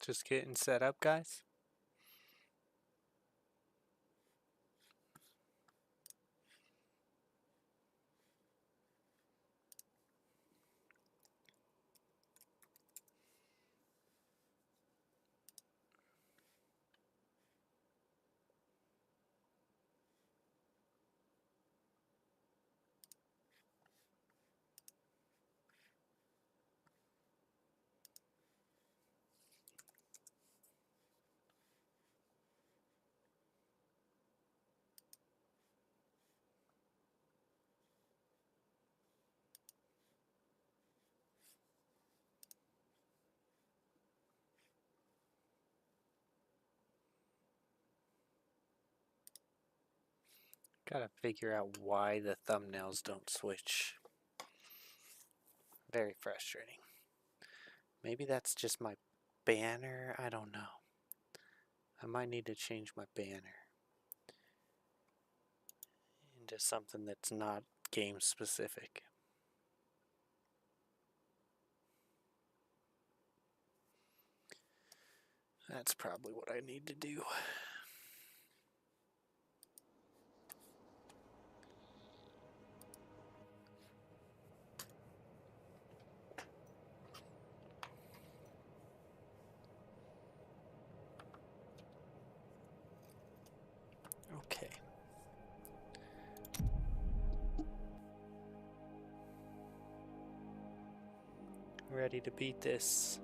Just getting set up, guys. Gotta figure out why the thumbnails don't switch. Very frustrating. Maybe that's just my banner. I don't know. I might need to change my banner into something that's not game specific. That's probably what I need to do. Okay. Ready to beat this.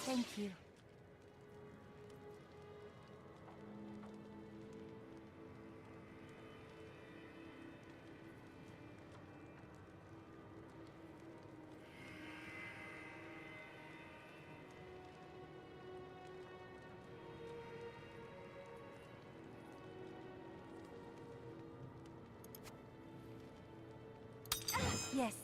Thank you. Yes.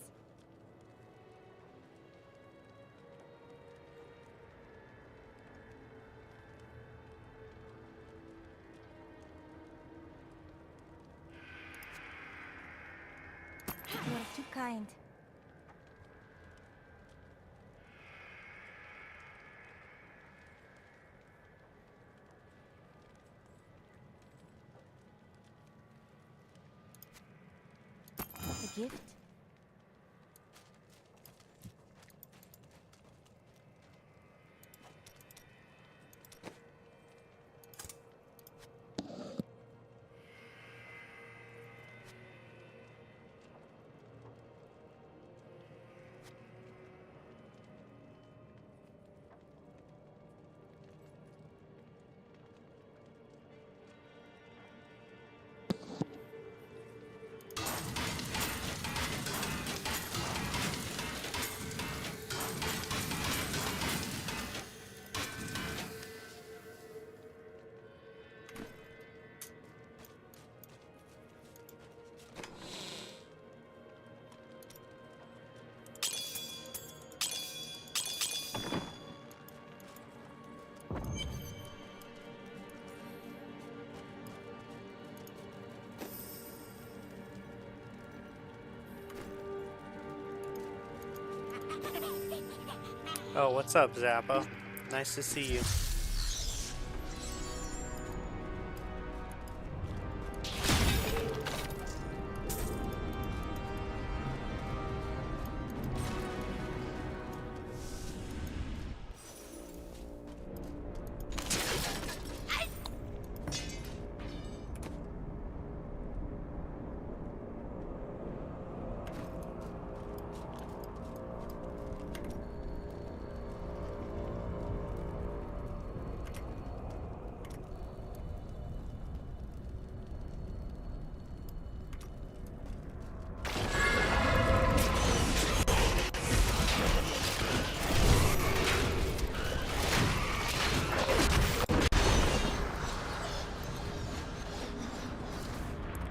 You are too kind. A gift? Oh, what's up, Zappo? Nice to see you.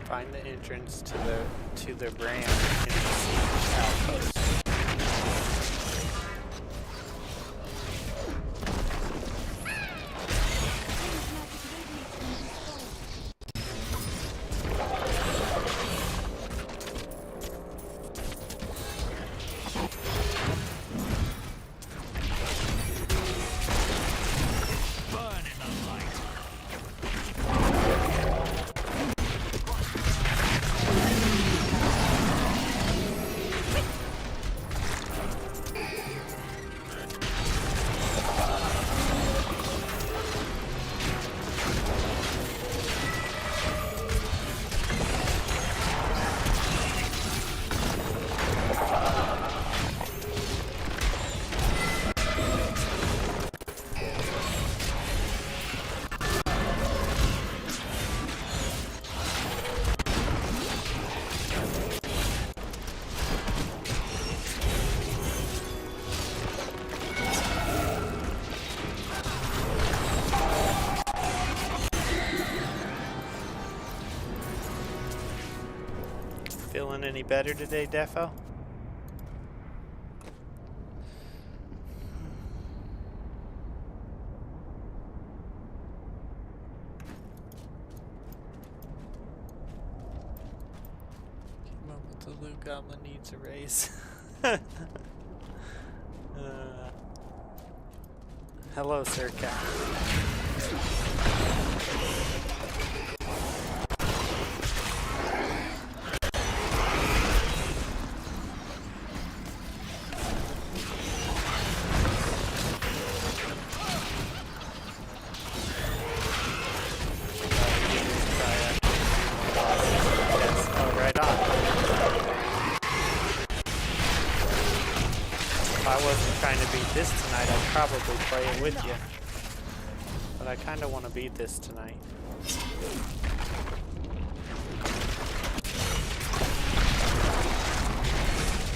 Find the entrance to the ramp in the siege outpost. Feeling any better today, Defo? Keep up with the loot goblin needs a raise. Hello, Sir Cat. This tonight, I'd probably play it with you. But I kind of want to beat this tonight.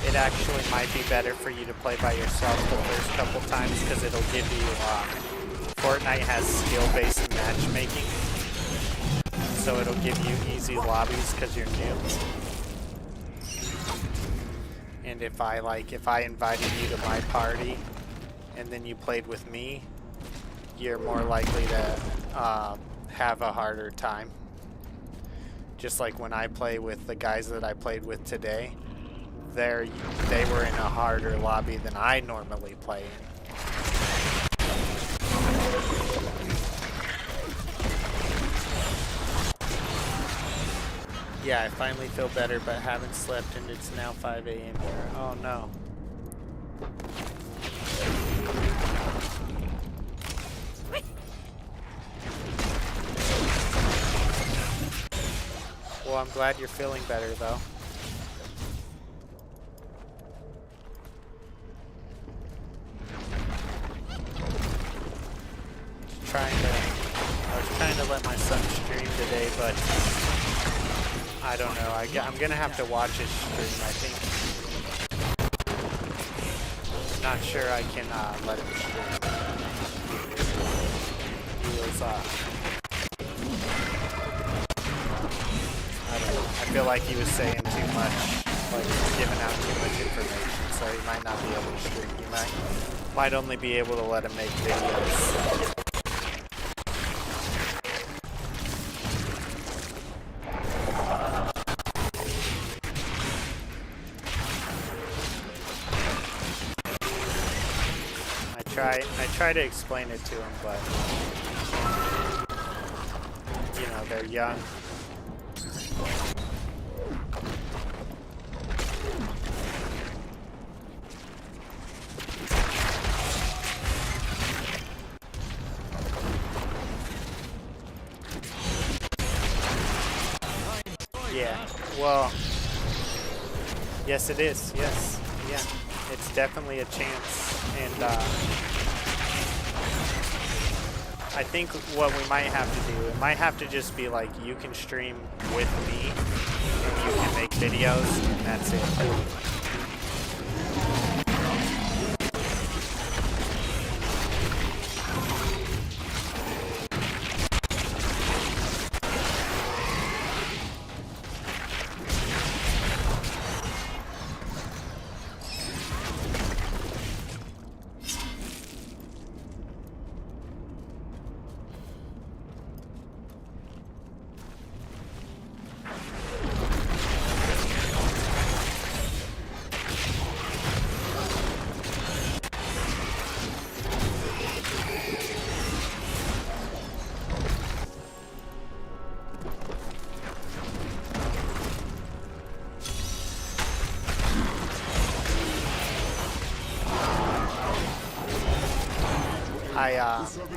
It actually might be better for you to play by yourself the first couple times because it'll give you, Fortnite has skill-based matchmaking. So it'll give you easy lobbies because you're new. And if I invited you to my party, and then you played with me, you're more likely to have a harder time. Just like when I play with the guys that I played with today, they were in a harder lobby than I normally play in. Yeah, I finally feel better, but haven't slept, and it's now 5 a.m. here. Oh no. Well, I'm glad you're feeling better, though. I was trying to let my son stream today, but I don't know. I'm gonna have to watch his stream, I think. Not sure I can let him stream. He was, I don't know. I feel like he was saying too much, like giving out too much information, so he might not be able to stream. He might only be able to let him make videos. try to explain it to them, but you know, they're young. Yeah, well, yes it is, yes, yeah, it's definitely a chance, and I think what we might have to do, it might have to just be like, you can stream with me, and you can make videos, and that's it.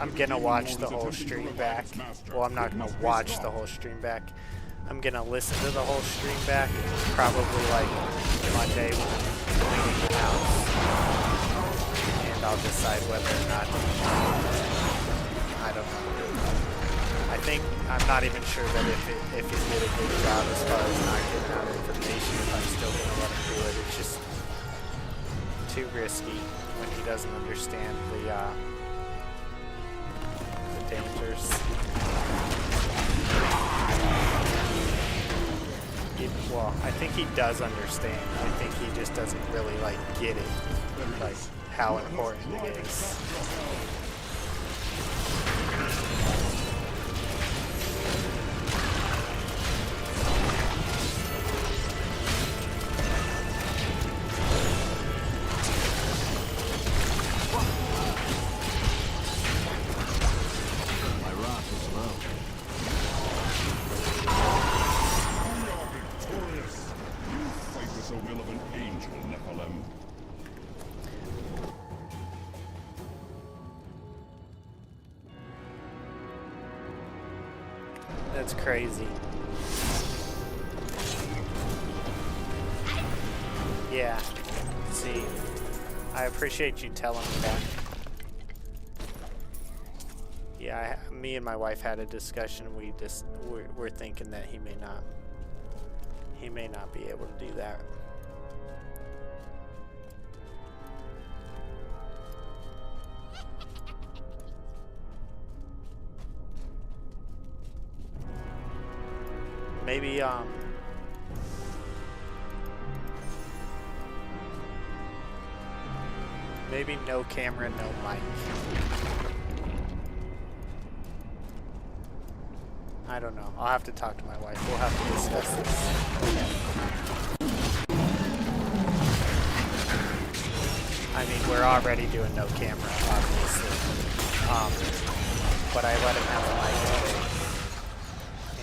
I'm gonna watch the whole stream back. Well, I'm not gonna watch the whole stream back. I'm gonna listen to the whole stream back, probably like Monday when I'm cleaning the house, and I'll decide whether or not. I don't know. I think I'm not even sure that if he did a good job as far as not getting out information, if I'm still gonna let him do it. It's just too risky when he doesn't understand the dangers. Well, I think he does understand. I think he just doesn't really like get it, like how important it is. That's crazy. Yeah. See, I appreciate you telling me that. Yeah, me and my wife had a discussion. We're thinking that he may not be able to do that. Maybe no camera, no mic. I don't know. I'll have to talk to my wife. We'll have to discuss this. I mean, we're already doing no camera, obviously. But I let him have a mic today.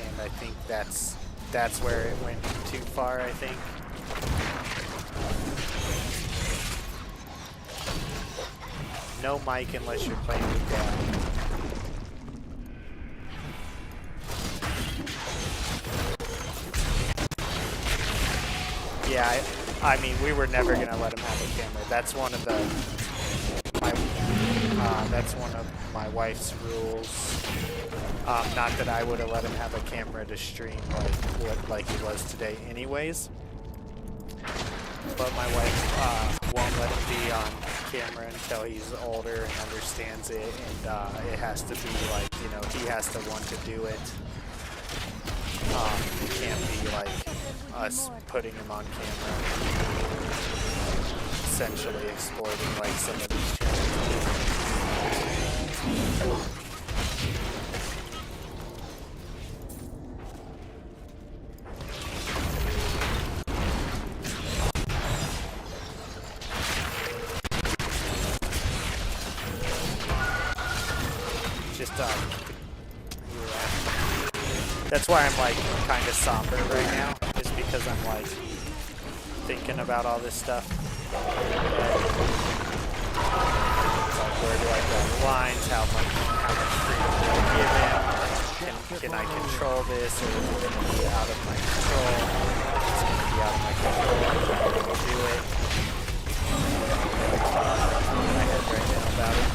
And I think that's where it went too far, I think. No mic unless you're playing with Dad. Yeah, I mean, we were never gonna let him have a camera. That's one of my wife's rules. Not that I would have let him have a camera to stream like he was today, anyways. But my wife won't let him be on camera until he's older and understands it, and it has to be like, you know, he has to want to do it. It can't be like us putting him on camera, essentially exploiting like some of these channels. Just yeah. That's why I'm like kind of somber right now, is because I'm like thinking about all this stuff. Like, where do I draw the lines? How much freedom do I give him? Can I control this, or is it going to be out of my control? If it's going to be out of my control, I'm going to do it. In my head right now about it.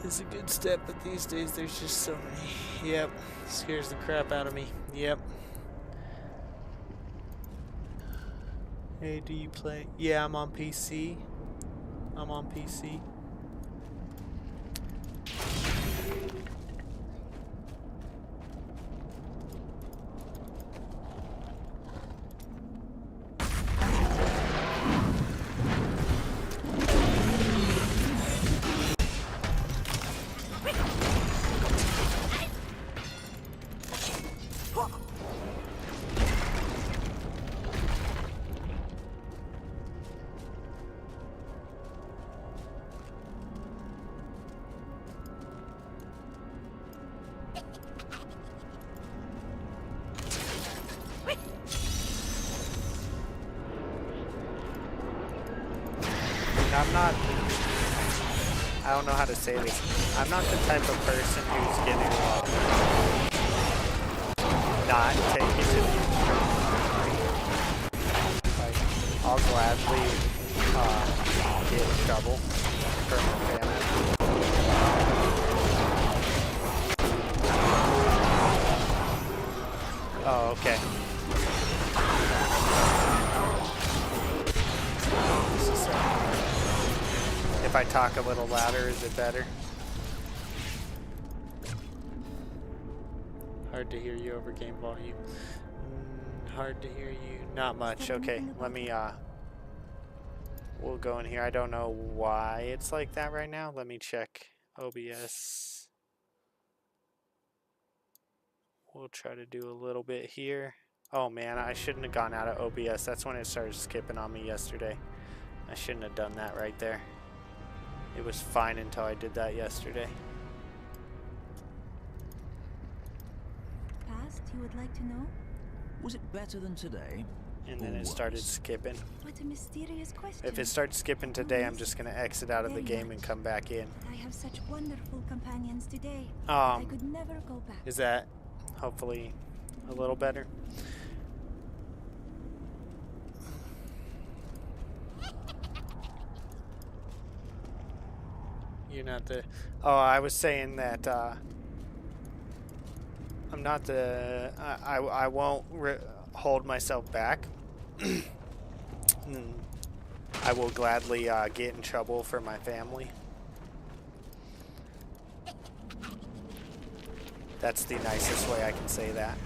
It's a good step, but these days there's just so many. Yep, scares the crap out of me. Yep. Hey, do you play? Yeah, I'm on PC. I'm on PC. I'm not, I don't know how to say this. I'm not the type of person who's gonna not take it to the extreme. Like, I'll gladly get in trouble for my family. Oh, okay. If I talk a little louder, is it better? Hard to hear you over game volume. Hard to hear you. Not much. Okay, let me, we'll go in here. I don't know why it's like that right now. Let me check OBS. We'll try to do a little bit here. Oh man, I shouldn't have gone out of OBS. That's when it started skipping on me yesterday. I shouldn't have done that right there. It was fine until I did that yesterday. Past, you would like to know? Was it better than today? And then it started skipping. What a mysterious question. If it starts skipping today, I'm just going to exit out of the game and come back in. I have such wonderful companions today. I could never go back. Is that hopefully a little better? You're not the... Oh, I was saying that I'm not the... I won't hold myself back. I will gladly get in trouble for my family. That's the nicest way I can say that.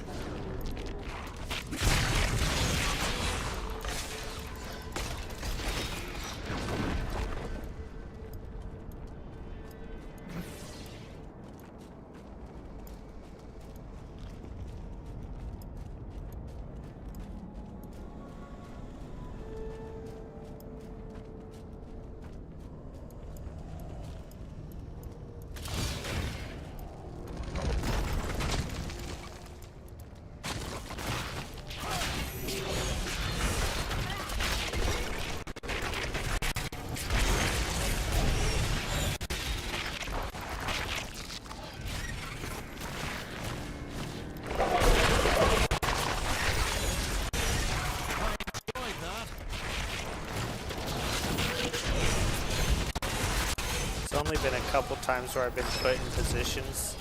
Only been a couple times where I've been put in positions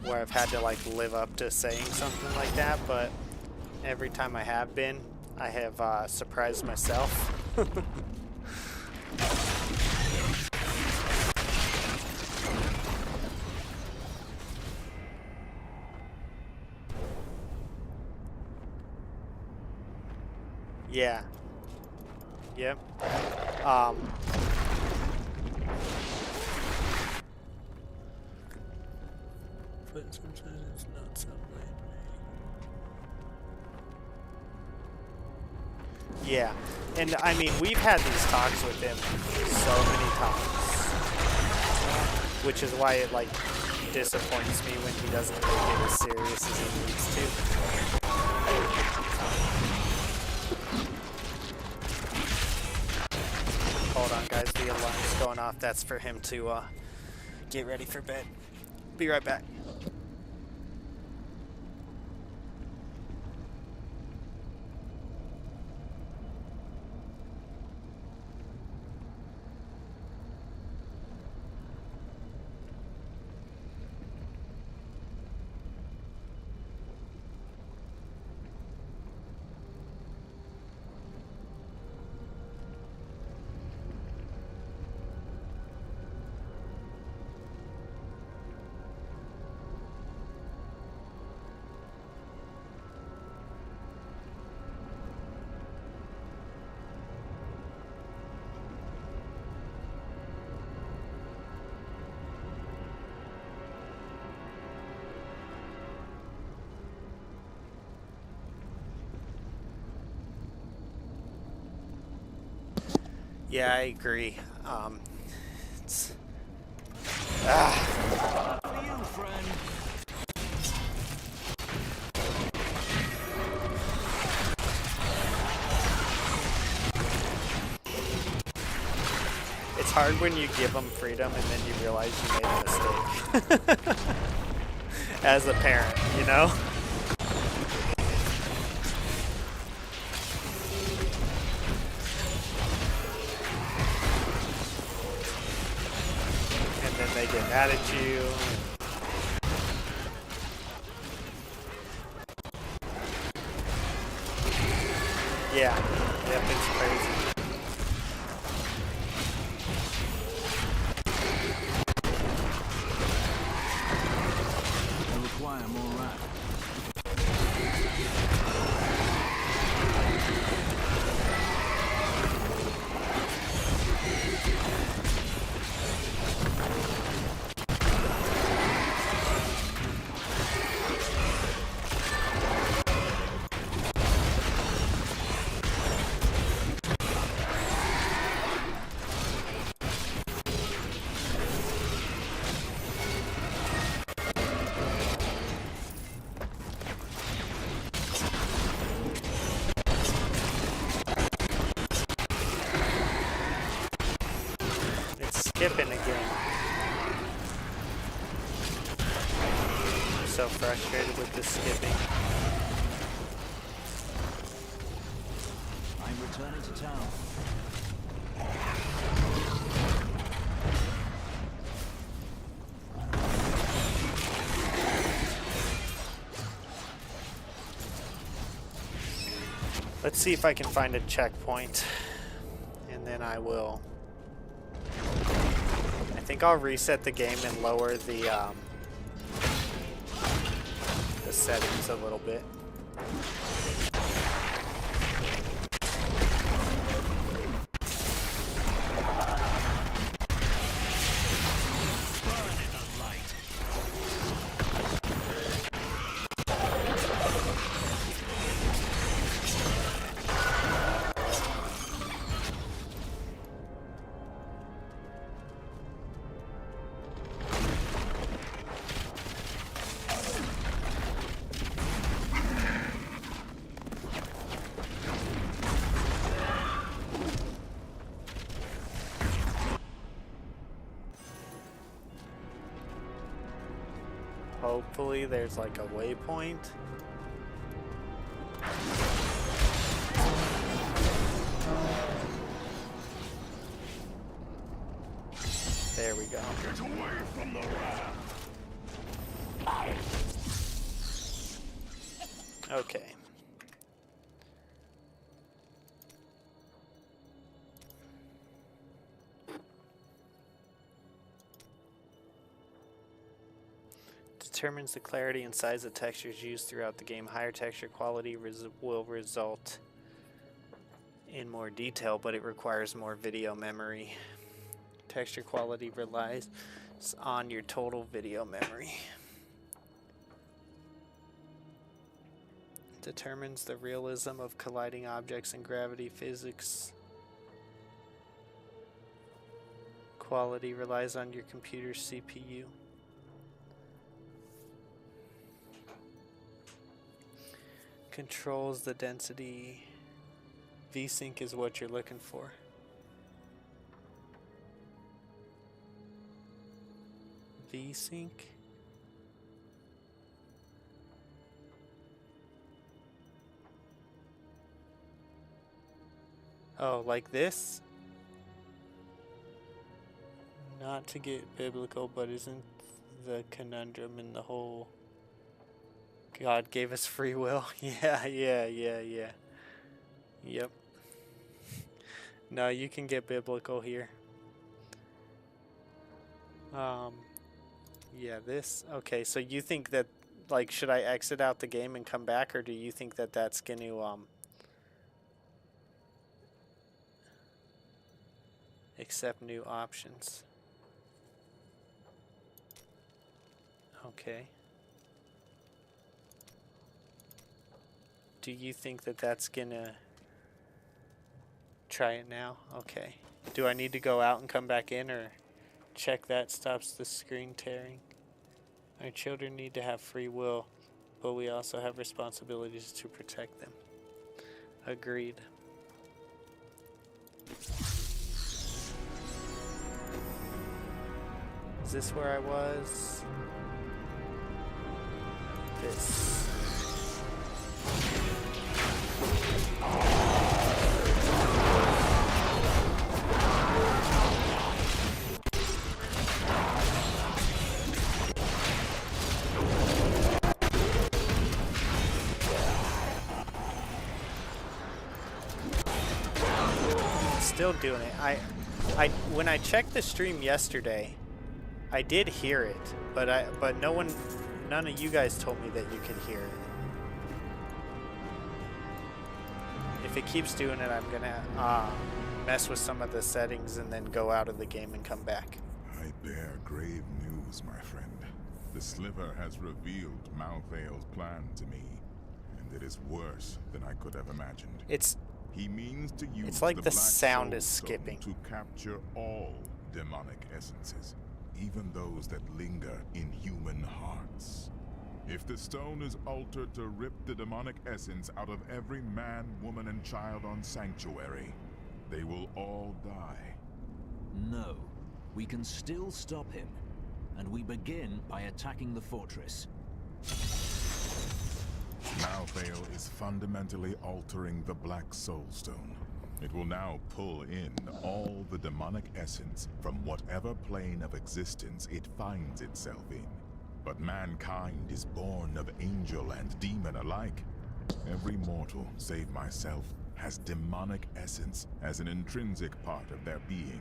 where I've had to like live up to saying something like that, but every time I have been, I have surprised myself. Yeah. Yep. But sometimes it's not so late. Yeah, and I mean, we've had these talks with him so many times, which is why it like disappoints me when he doesn't take it as serious as he needs to. Hold on, guys, the alarm's going off. That's for him to get ready for bed. Be right back. Yeah, I agree. It's For you, friend. it's hard when you give them freedom and then you realize you made a mistake. As a parent, you know? And then they get mad at you. Yeah. Yep, it's crazy. I require more wrath. Skipping again. I'm so frustrated with this skipping. I'm returning to town. Let's see if I can find a checkpoint, and then I will. I think I'll reset the game and lower the settings a little bit. Hopefully there's like a waypoint. There we go. Get away from the rat. Okay. Determines the clarity and size of textures used throughout the game. Higher texture quality will result in more detail, but it requires more video memory. Texture quality relies on your total video memory. Determines the realism of colliding objects in gravity physics. Quality relies on your computer's CPU. Controls the density. VSync is what you're looking for. VSync. Oh, like this? Not to get biblical, but isn't the conundrum in the whole God gave us free will? Yeah. Yep. No, you can get biblical here. Yeah, this. Okay, so you think that, like, should I exit out the game and come back, or do you think that that's going to, accept new options? Okay. Do you think that that's going to try it now? Okay. Do I need to go out and come back in, or check that stops the screen tearing? Our children need to have free will, but we also have responsibilities to protect them. Agreed. Is this where I was? This. Still doing it. I when I checked the stream yesterday, I did hear it, but none of you guys told me that you could hear it. If it keeps doing it, I'm gonna mess with some of the settings and then go out of the game and come back. I bear grave news, my friend. The Sliver has revealed Malthael's plan to me, and it is worse than I could have imagined. He means to use it's like the Black sound Soul is Stone skipping. to capture all demonic essences, even those that linger in human hearts. If the stone is altered to rip the demonic essence out of every man, woman, and child on Sanctuary, they will all die. No, we can still stop him, and we begin by attacking the fortress. Malthael is fundamentally altering the Black Soul Stone. It will now pull in all the demonic essence from whatever plane of existence it finds itself in. But mankind is born of angel and demon alike. Every mortal, save myself, has demonic essence as an intrinsic part of their being.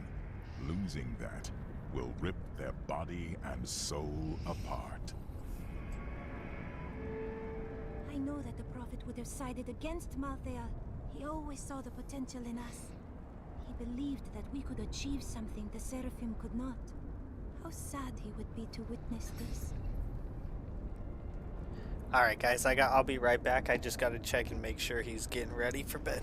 Losing that will rip their body and soul apart. I know that the Prophet would have sided against Malthael. He always saw the potential in us. He believed that we could achieve something the Seraphim could not. How sad he would be to witness this. Alright guys, I'll be right back. I just gotta check and make sure he's getting ready for bed.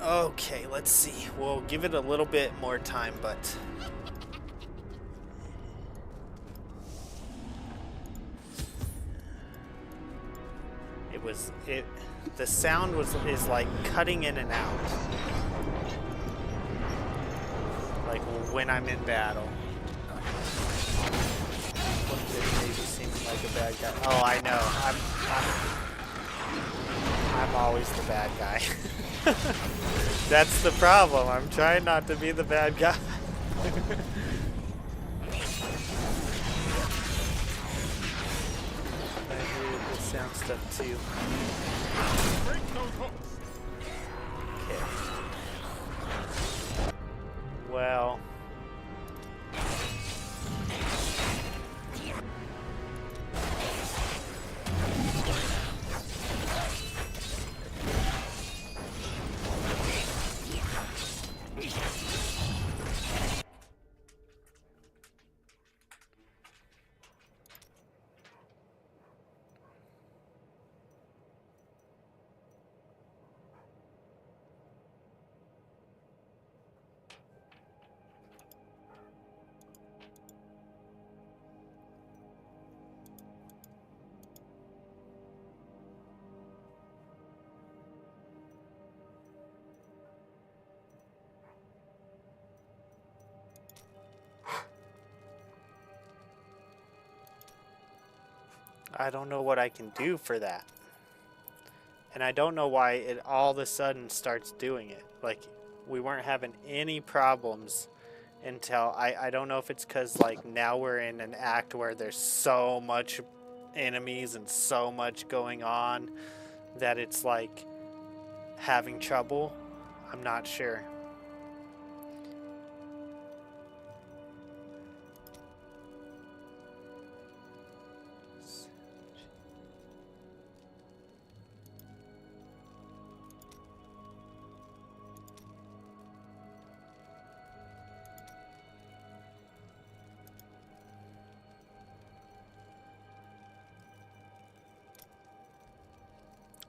Okay, let's see. We'll give it a little bit more time, but the sound is like cutting in and out. Like when I'm in battle. Look at this baby seeming like a bad guy. Oh, I know. I'm always the bad guy. That's the problem. I'm trying not to be the bad guy. I hated this sound stuff too. Okay. Well. I don't know what I can do for that. And I don't know why it all of a sudden starts doing it. Like, we weren't having any problems until, I don't know if it's because, like, now we're in an act where there's so much enemies and so much going on that it's, like, having trouble. I'm not sure.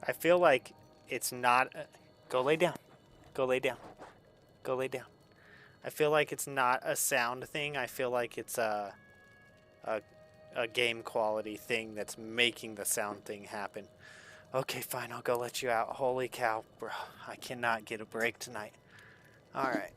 I feel like it's not... Go lay down. Go lay down. Go lay down. I feel like it's not a sound thing. I feel like it's a game quality thing that's making the sound thing happen. Okay, fine. I'll go let you out. Holy cow, bro. I cannot get a break tonight. All right.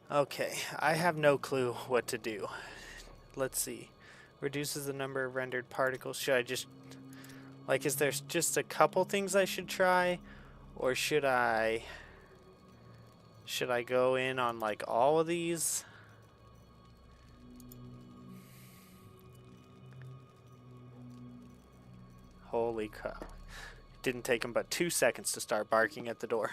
Okay, I have no clue what to do. Let's see. Reduces the number of rendered particles. Should I just... Like, is there just a couple things I should try? Or should I... Should I go in on, like, all of these? Holy cow. It didn't take him but 2 seconds to start barking at the door.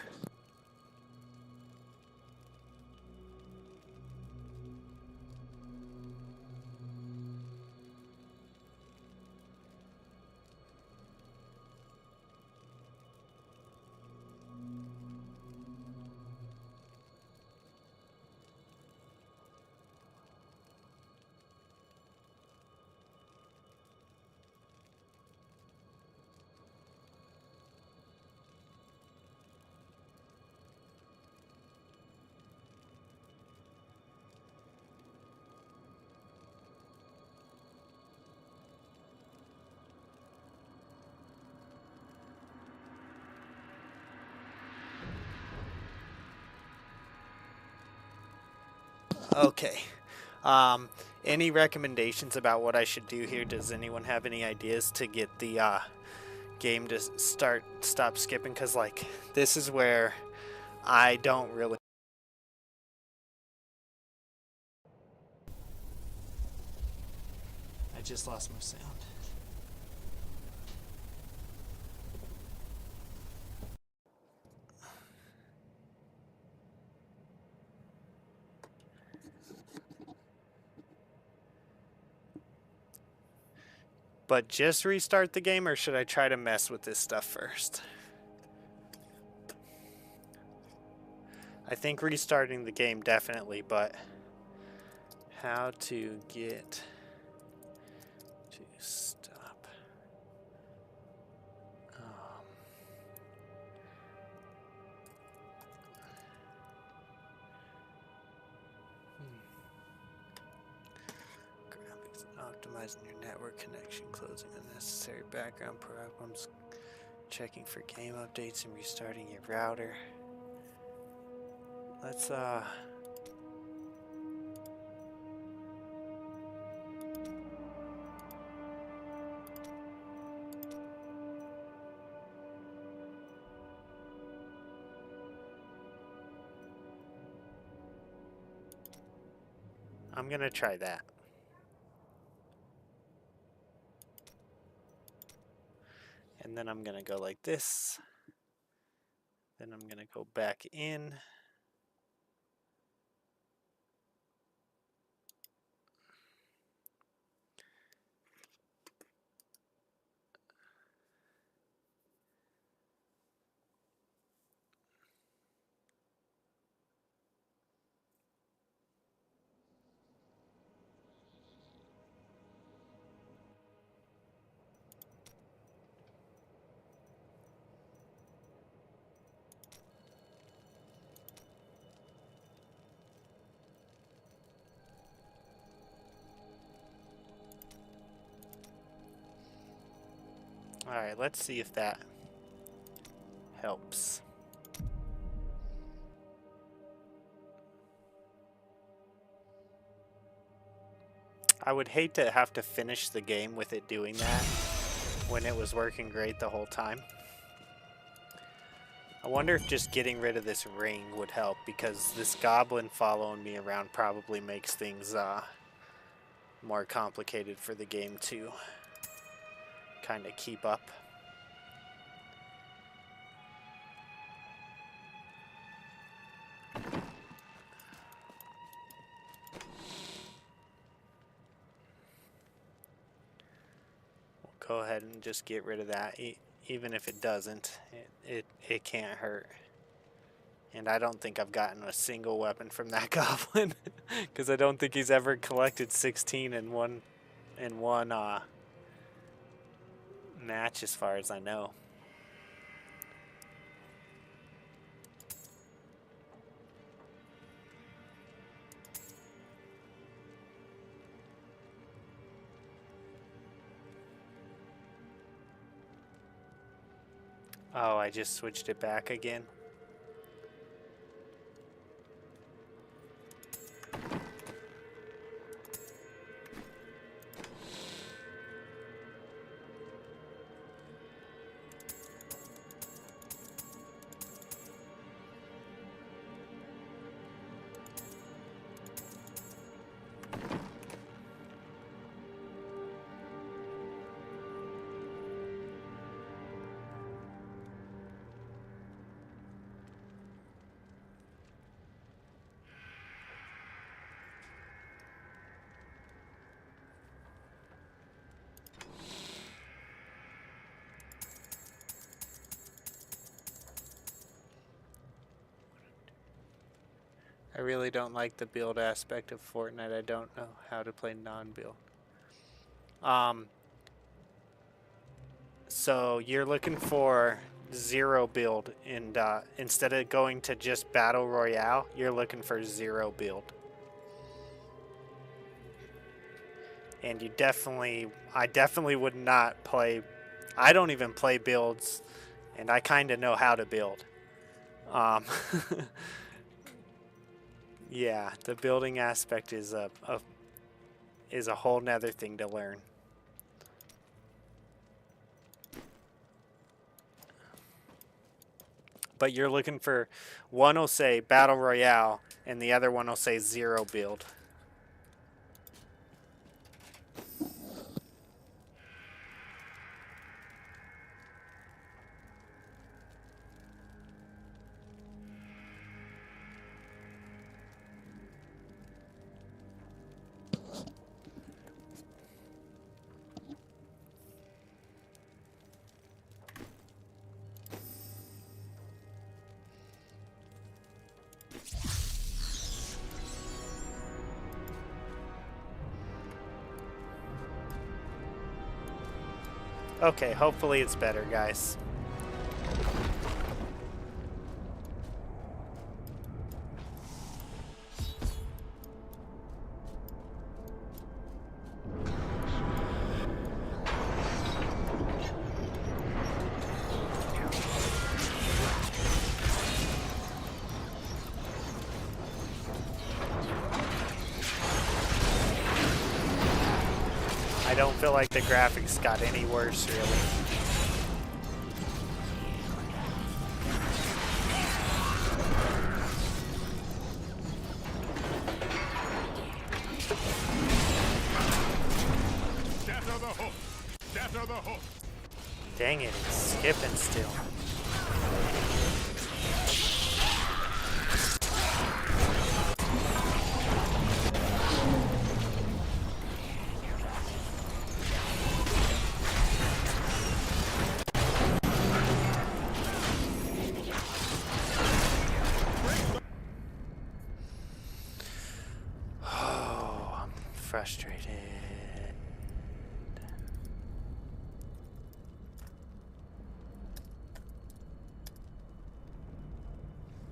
Okay. Any recommendations about what I should do here? Does anyone have any ideas to get the game to stop skipping? Because, like, this is where I don't really... I just lost my sound. But just restart the game, or should I try to mess with this stuff first? I think restarting the game definitely, but how to get to stop? Graphics, optimizing your network connection, closing unnecessary background problems, checking for game updates, and restarting your router. Let's I'm gonna try that. And then I'm gonna go like this. Then I'm gonna go back in. Alright, let's see if that helps. I would hate to have to finish the game with it doing that when it was working great the whole time. I wonder if just getting rid of this ring would help, because this goblin following me around probably makes things more complicated for the game to kind of keep up. Go ahead and just get rid of that. Even if it doesn't, it can't hurt. And I don't think I've gotten a single weapon from that goblin, because I don't think he's ever collected 16 in one match, as far as I know. Oh, I just switched it back again. I really don't like the build aspect of Fortnite. I don't know how to play non-build. So you're looking for zero build, and instead of going to just Battle Royale, you're looking for zero build. And I definitely would not play, I don't even play builds, and I kind of know how to build. Yeah, the building aspect is a whole nother thing to learn. But you're looking for, one will say Battle Royale, and the other one will say Zero Build. Okay, hopefully it's better, guys. I don't feel like the graphics got any worse, really. Shatter the hook! Shatter the hook! Dang it, it's skipping still. Oh, I'm frustrated.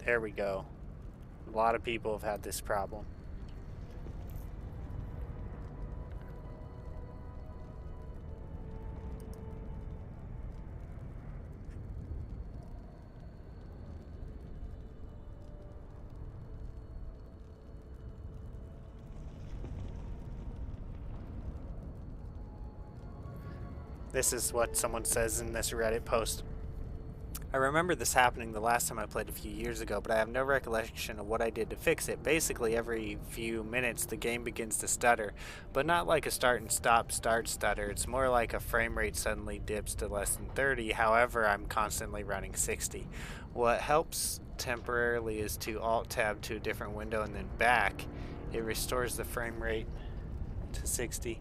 There we go. A lot of people have had this problem. This is what someone says in this Reddit post. I remember this happening the last time I played a few years ago, but I have no recollection of what I did to fix it. Basically, every few minutes the game begins to stutter, but not like a start and stop start stutter. It's more like a frame rate suddenly dips to less than 30. However, I'm constantly running 60. What helps temporarily is to Alt-Tab to a different window and then back. It restores the frame rate to 60.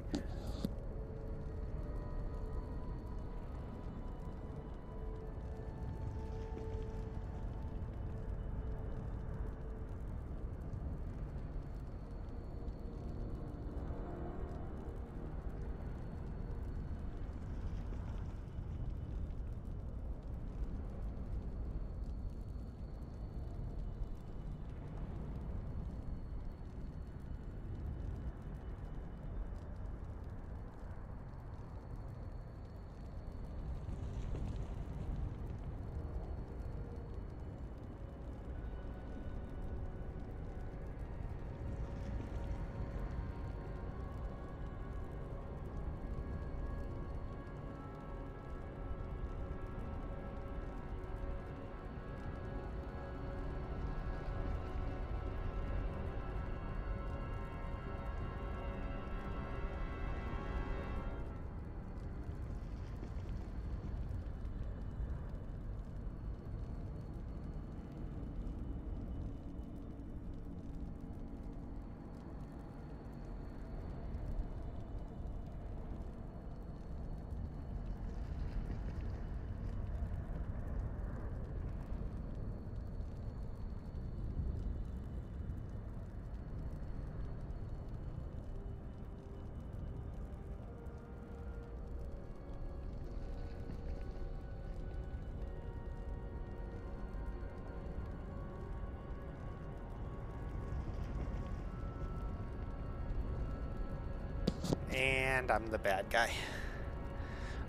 And I'm the bad guy.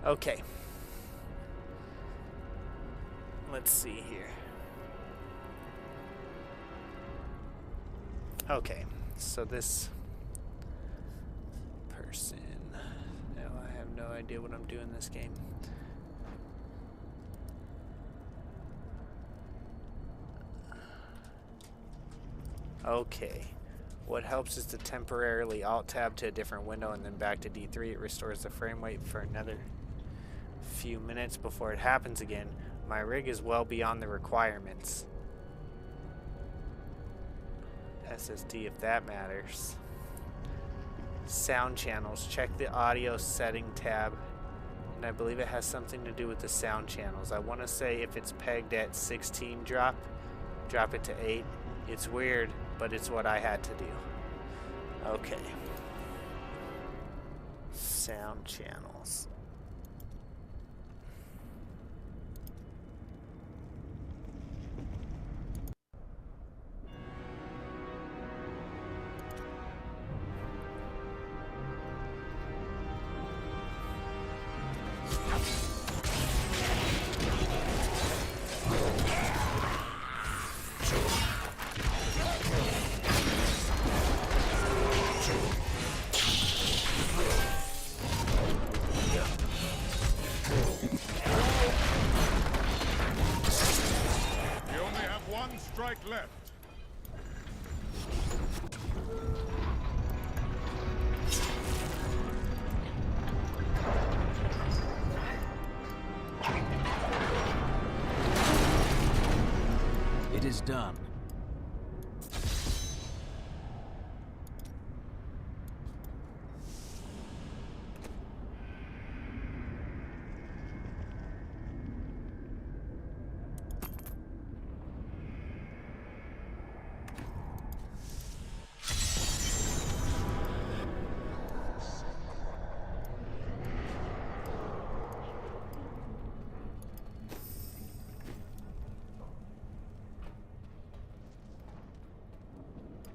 Okay. Let's see here. Okay, so this person. No, I have no idea what I'm doing in this game. Okay. What helps is to temporarily Alt-Tab to a different window and then back to D3. It restores the frame rate for another few minutes before it happens again. My rig is well beyond the requirements. SSD if that matters. Sound channels. Check the audio setting tab. And I believe it has something to do with the sound channels. I want to say if it's pegged at 16 drop it to 8. It's weird, but it's what I had to do. Okay. Sound channels. Strike left. It is done.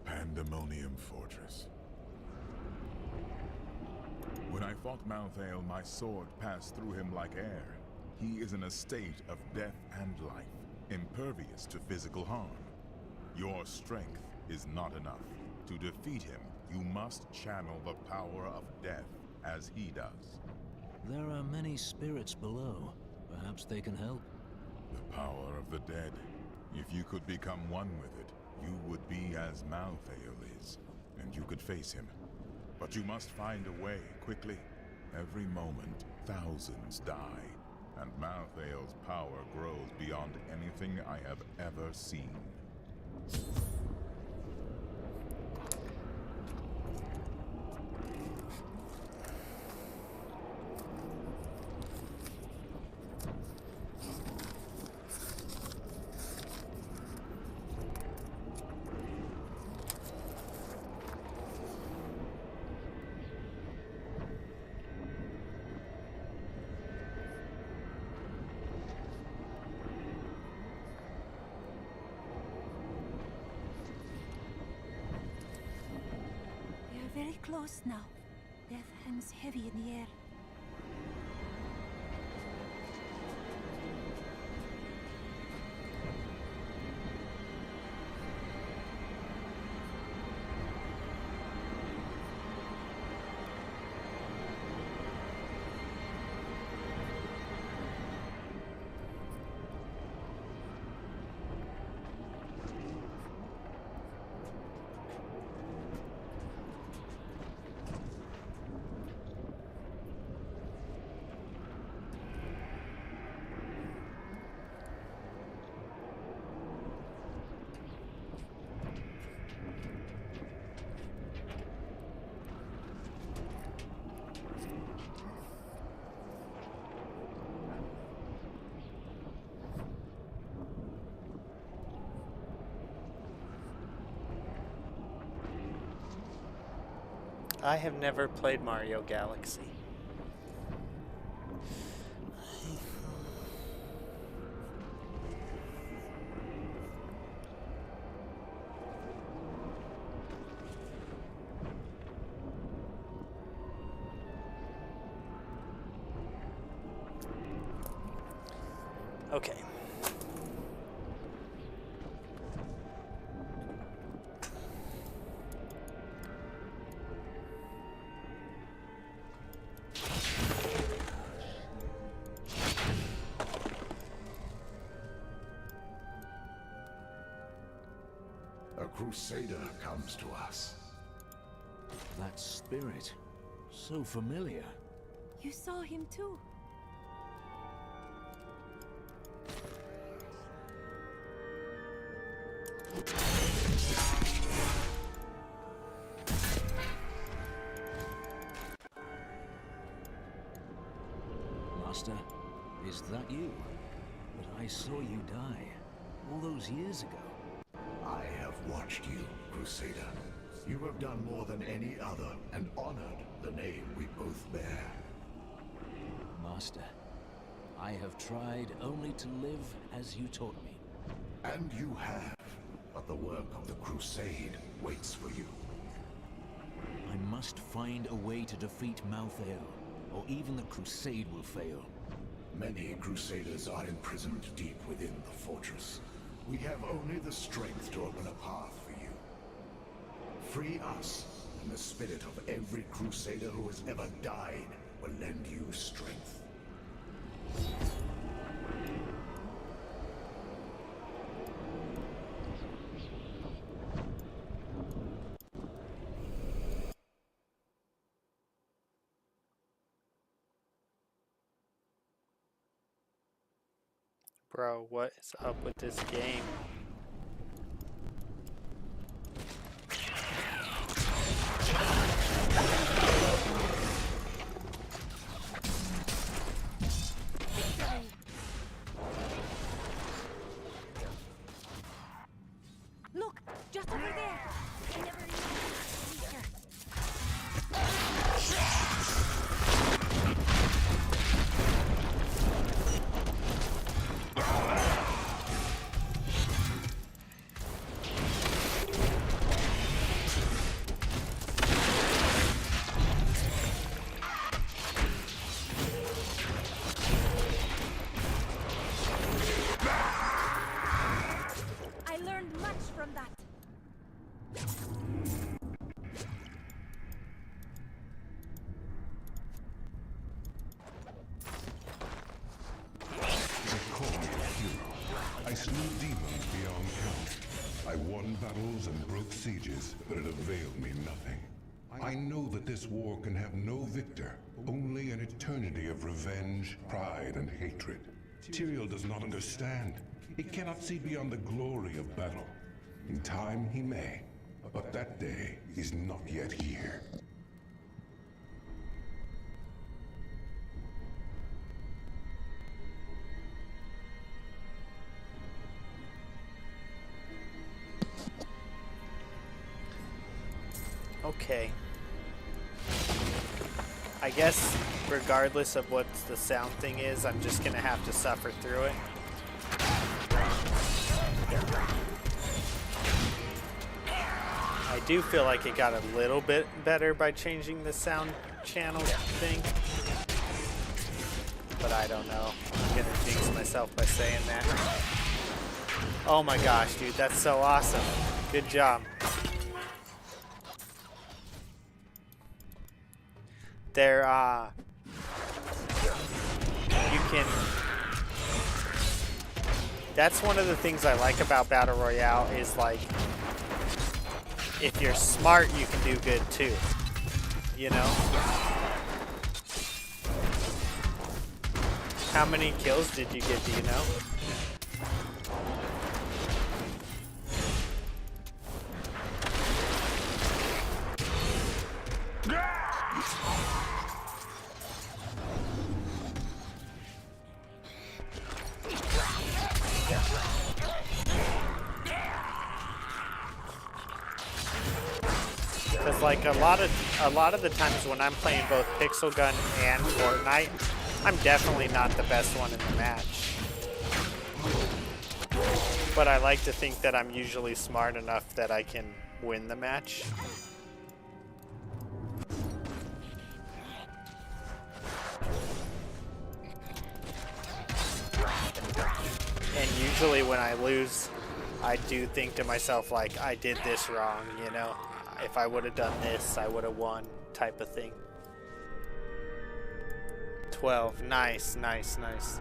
Pandemonium Fortress. When I fought Malthael, my sword passed through him like air. He is in a state of death and life, impervious to physical harm. Your strength is not enough. To defeat him, you must channel the power of death as he does. There are many spirits below. Perhaps they can help. The power of the dead. If you could become one with it, you would be as Malthael is, and you could face him. But you must find a way, quickly. Every moment, thousands die, and Malthael's power grows beyond anything I have ever seen. Very close now. Death hangs heavy in the air. I have never played Mario Galaxy. Okay. Crusader comes to us. That spirit, so familiar. You saw him too. Master, is that you? But I saw you die all those years ago. I have watched you, Crusader. You have done more than any other, and honored the name we both bear. Master, I have tried only to live as you taught me. And you have, but the work of the Crusade waits for you. I must find a way to defeat Malthael, or even the Crusade will fail. Many Crusaders are imprisoned deep within the fortress. We have only the strength to open a path for you. Free us, and the spirit of every Crusader who has ever died will lend you strength. Bro, what is up with this game? Look, just over there. I never knew this creature. I learned much from that. I slew demons beyond count. I won battles and broke sieges, but it availed me nothing. I know that this war can have no victor, only an eternity of revenge, pride, and hatred. Tyrael does not understand. He cannot see beyond the glory of battle. In time he may, but that day is not yet here. Okay. I guess regardless of what the sound thing is, I'm just gonna have to suffer through it. I do feel like it got a little bit better by changing the sound channel thing. But I don't know. I'm gonna jinx myself by saying that. Oh my gosh, dude, that's so awesome. Good job. There, you can, that's one of the things I like about Battle Royale is like, if you're smart, you can do good too, you know? How many kills did you get, do you know? Because like a lot of the times when I'm playing both Pixel Gun and Fortnite, I'm definitely not the best one in the match. But I like to think that I'm usually smart enough that I can win the match. And usually when I lose, I do think to myself, like, I did this wrong, you know? If I would have done this, I would have won, type of thing. 12. Nice, nice, nice.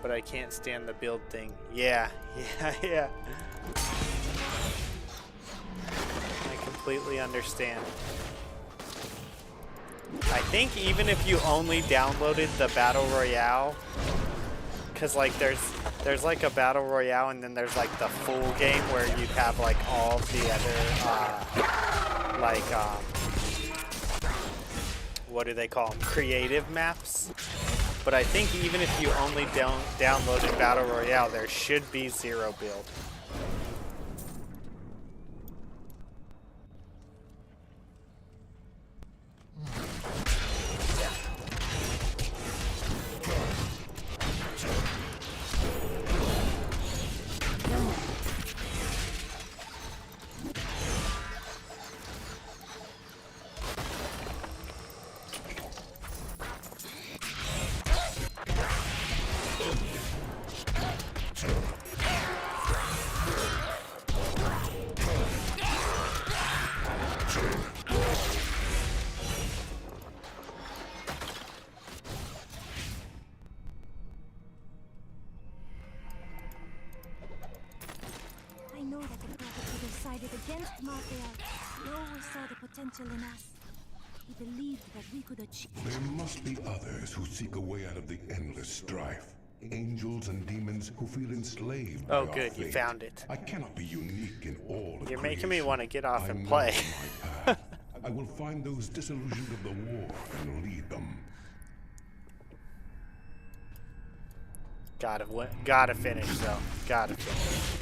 But I can't stand the build thing. Yeah, yeah, yeah. completely understand. I think even if you only downloaded the Battle Royale, because like there's like a Battle Royale and then there's like the full game where you'd have like all of the other, what do they call them? Creative maps. But I think even if you only downloaded Battle Royale, there should be zero build. I know that the Prophet would have sided against Malthael. He always saw the potential in us. He believed that we could achieve... There must be others who seek a way out of the endless strife. Angels and demons who feel enslaved by Oh, our good, you fate. found it. I cannot be unique in all of You're making me creation. want to get off I and know play. my path. I will find those disillusioned of the war and lead them. Gotta finish though. Gotta finish.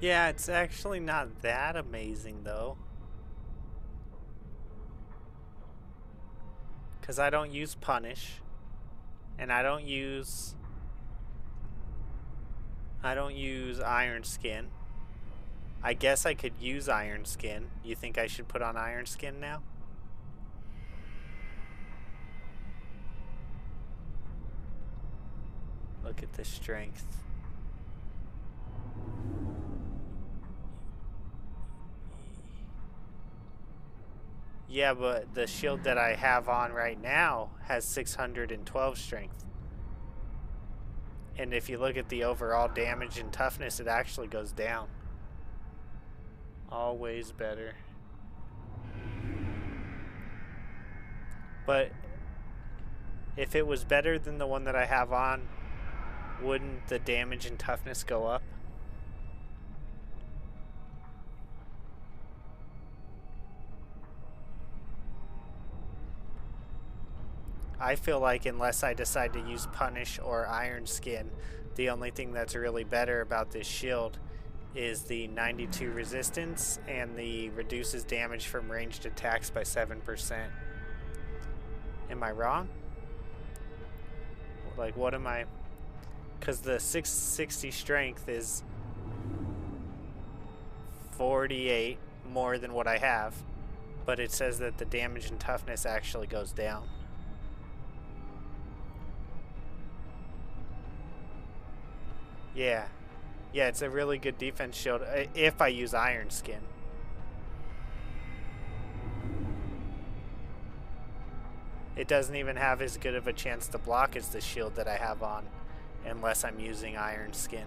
Yeah, it's actually not that amazing though. Because I don't use Punish. And I don't use Iron Skin. I guess I could use Iron Skin. You think I should put on Iron Skin now? Look at the strength. Yeah, but the shield that I have on right now has 612 strength. And if you look at the overall damage and toughness, it actually goes down. Always better. But if it was better than the one that I have on, wouldn't the damage and toughness go up? I feel like unless I decide to use Punish or Iron Skin, the only thing that's really better about this shield is the 92 resistance and the reduces damage from ranged attacks by 7%. Am I wrong? Like, what am I? Because the 660 strength is 48 more than what I have, but it says that the damage and toughness actually goes down. Yeah. Yeah, it's a really good defense shield if I use Iron Skin. It doesn't even have as good of a chance to block as the shield that I have on, unless I'm using Iron Skin.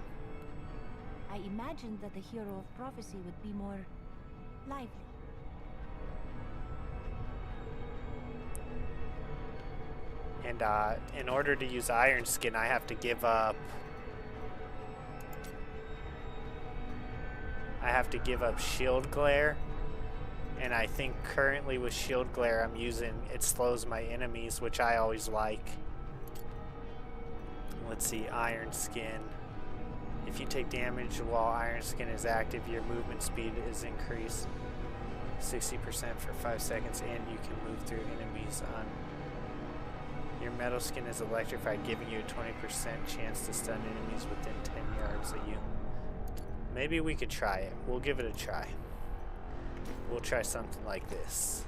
I imagined that the hero of prophecy would be more lively. And in order to use Iron Skin, I have to give up... Shield Glare, and I think currently with Shield Glare I'm using, it slows my enemies, which I always like. Let's see, Iron Skin. If you take damage while Iron Skin is active, your movement speed is increased 60% for 5 seconds, and you can move through enemies on... Your metal skin is electrified, giving you a 20% chance to stun enemies within 10 yards of you. Maybe we could try it. We'll give it a try. we'll try something like this.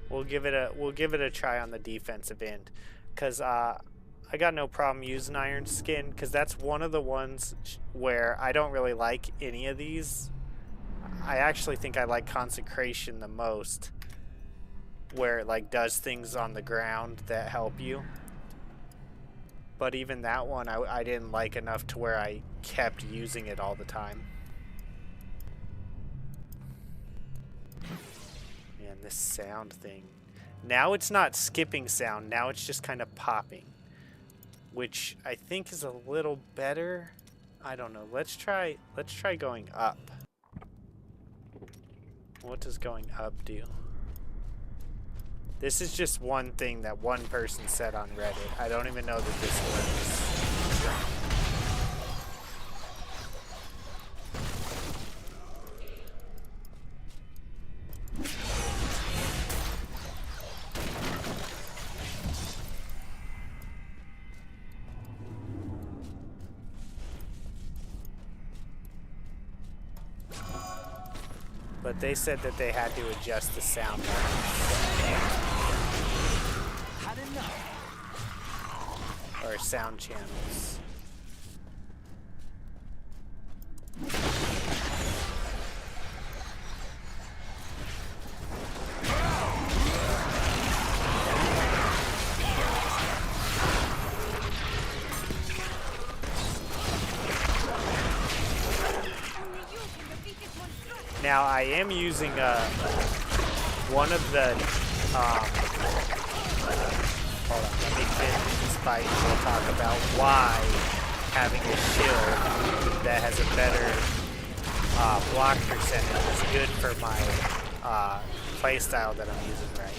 We'll give it a try on the defensive end, cause I got no problem using Iron Skin, cause that's one of the ones where I don't really like any of these. I actually think I like Consecration the most, where it like does things on the ground that help you. But even that one I didn't like enough to where I kept using it all the time. Man, this sound thing. Now it's not skipping sound, now it's just kind of popping, which I think is a little better. I don't know. Let's try going up. What does going up do? This is just one thing that one person said on Reddit. I don't even know that this works. But they said that they had to adjust the sound. Had enough. Or sound channels. Now I am using one of the hold on, let me finish this fight and we'll talk about why having a shield that has a better block percentage is good for my playstyle that I'm using right.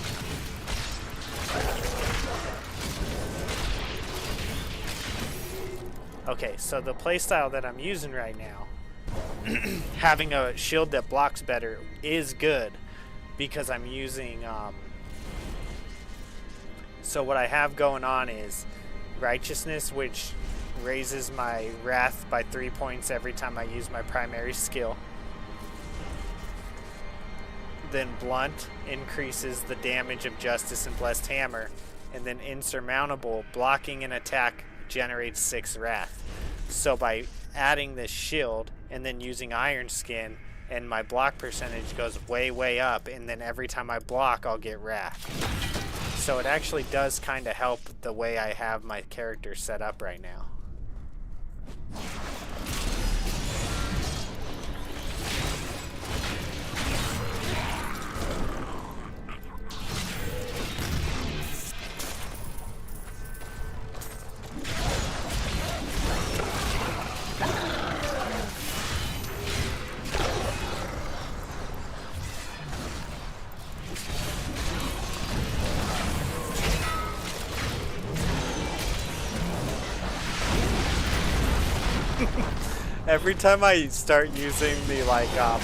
Okay, so the playstyle that I'm using right now, having a shield that blocks better is good because I'm using so what I have going on is Righteousness, which raises my wrath by 3 points every time I use my primary skill. Then Blunt increases the damage of Justice and Blessed Hammer, and then Insurmountable, blocking an attack generates 6 wrath. So by adding this shield and then using Iron Skin, and my block percentage goes way up, and then every time I block I'll get wrath. So it actually does kind of help the way I have my character set up right now. Every time I start using the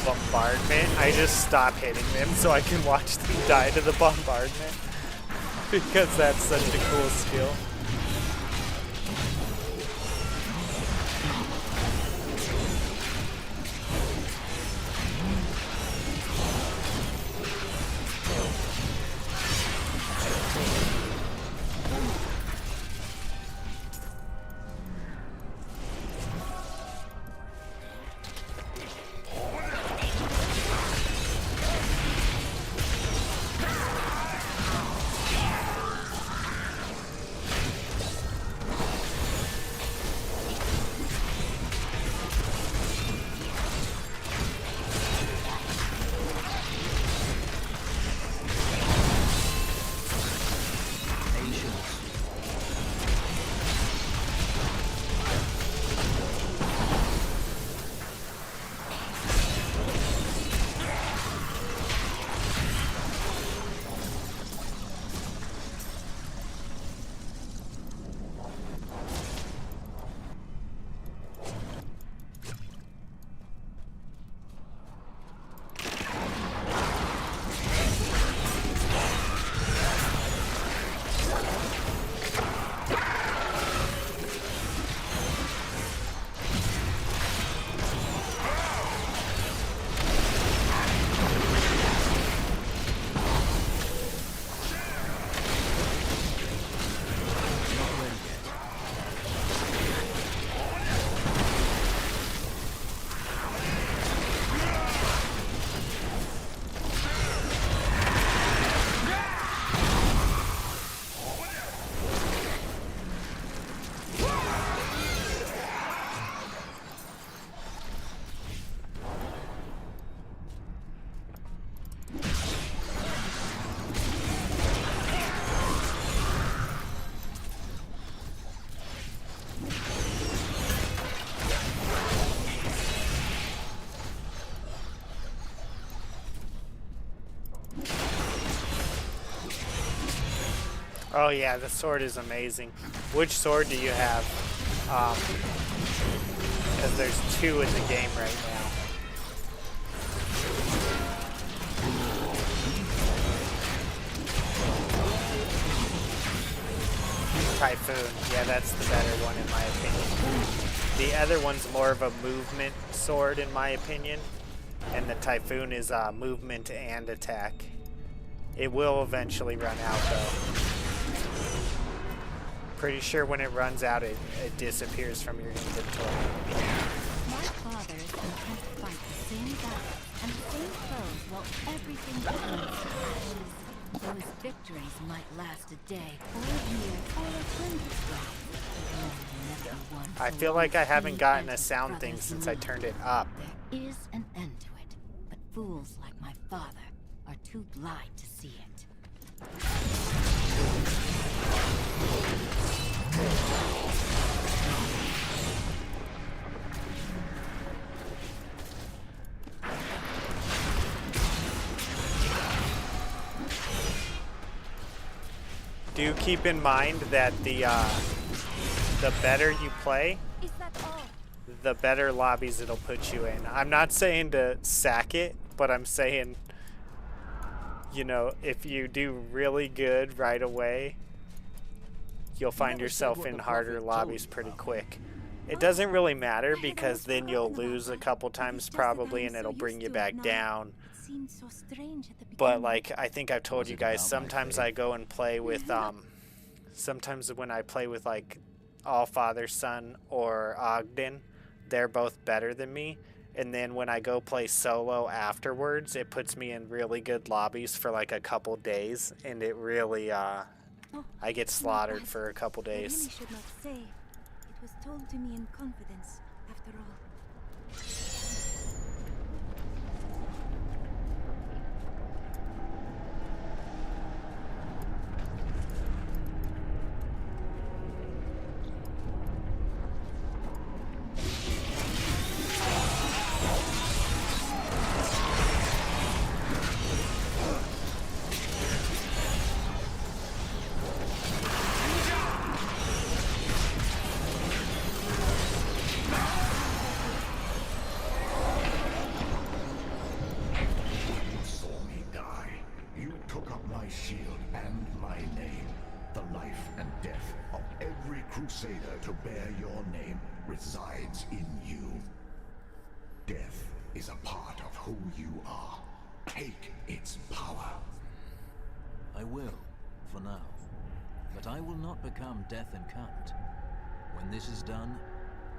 bombardment, I just stop hitting them so I can watch them die to the bombardment because that's such a cool skill. Oh yeah, the sword is amazing. Which sword do you have? Because there's 2 in the game right now. Typhoon. Yeah, that's the better one in my opinion. The other one's more of a movement sword in my opinion. And the Typhoon is movement and attack. It will eventually run out though. Pretty sure when it runs out, it disappears from your inventory. My father is content to fight the same battles and the same foes while everything becomes ashes. Those victories might last a day, or a year, or 100 years. I feel like I haven't gotten a sound thing since I turned it up. There is an end to it, but fools like my father are too blind to see it. Do keep in mind that the better you play, Is that all? the better lobbies it'll put you in. I'm not saying to sack it, but I'm saying, you know, if you do really good right away, you'll find yourself in harder lobbies pretty quick. It doesn't really matter because then you'll lose a couple times probably and it'll bring you back down. Seemed so strange at the beginning. But like I think I've told you guys, sometimes I go and play with sometimes when I play with like Allfather Son or Ogden, they're both better than me. And then when I go play solo afterwards, it puts me in really good lobbies for like a couple days, and it really I get slaughtered for a couple I really days. should not say. It was told to me in confidence, after all. Crusader to bear your name resides in you. Death is a part of who you are. Take its power. I will, for now. But I will not become Death Incarnate. When this is done,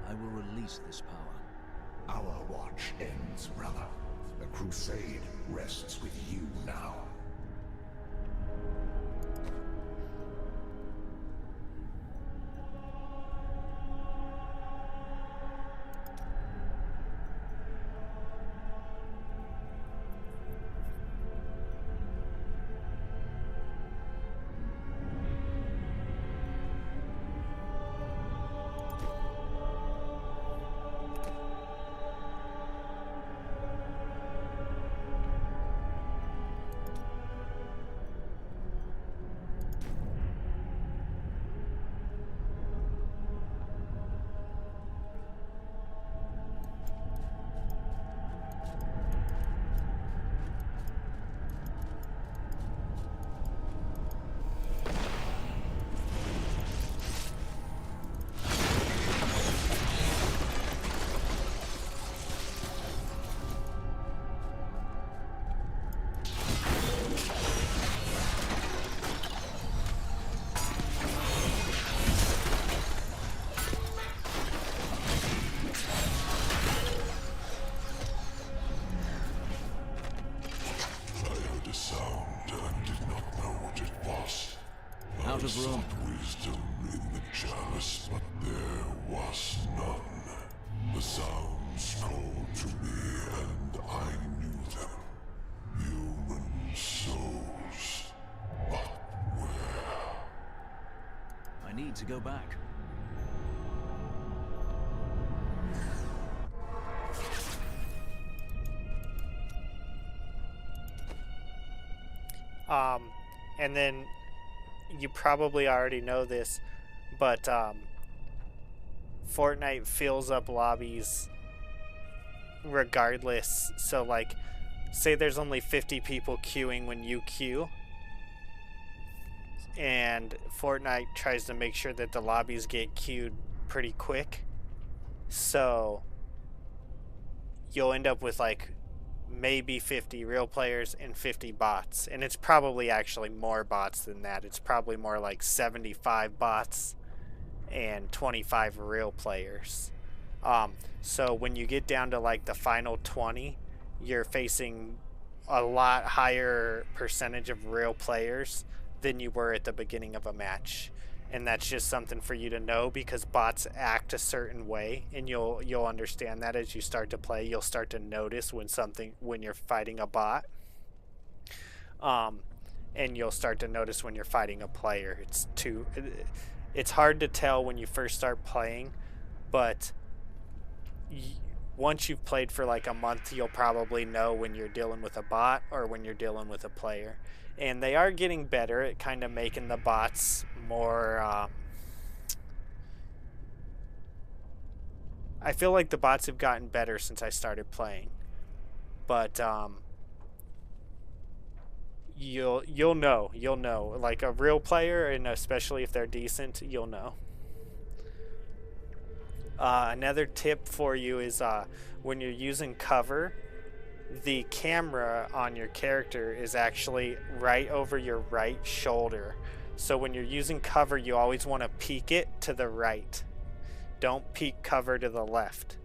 I will release this power. Our watch ends, brother. The crusade rests with you now. Out of room. Wisdom in the chalice, but there was none. The sounds called to me, and I knew them. Human souls. But where? I need to go back. And then you probably already know this, but Fortnite fills up lobbies regardless. So like, say there's only 50 people queuing when you queue, and Fortnite tries to make sure that the lobbies get queued pretty quick. So you'll end up with like maybe 50 real players and 50 bots. And it's probably actually more bots than that. It's probably more like 75 bots and 25 real players. So when you get down to like the final 20, you're facing a lot higher percentage of real players than you were at the beginning of a match. And that's just something for you to know, because bots act a certain way, and you'll understand that as you start to play. You'll start to notice when you're fighting a bot, and you'll start to notice when you're fighting a player. It's hard to tell when you first start playing, but once you've played for like a month, you'll probably know when you're dealing with a bot or when you're dealing with a player. And they are getting better at kind of making the bots more... I feel like the bots have gotten better since I started playing. But you'll know. Like a real player, and especially if they're decent, you'll know. Another tip for you is when you're using cover, the camera on your character is actually right over your right shoulder. So when you're using cover, you always want to peek it to the right. Don't peek cover to the left,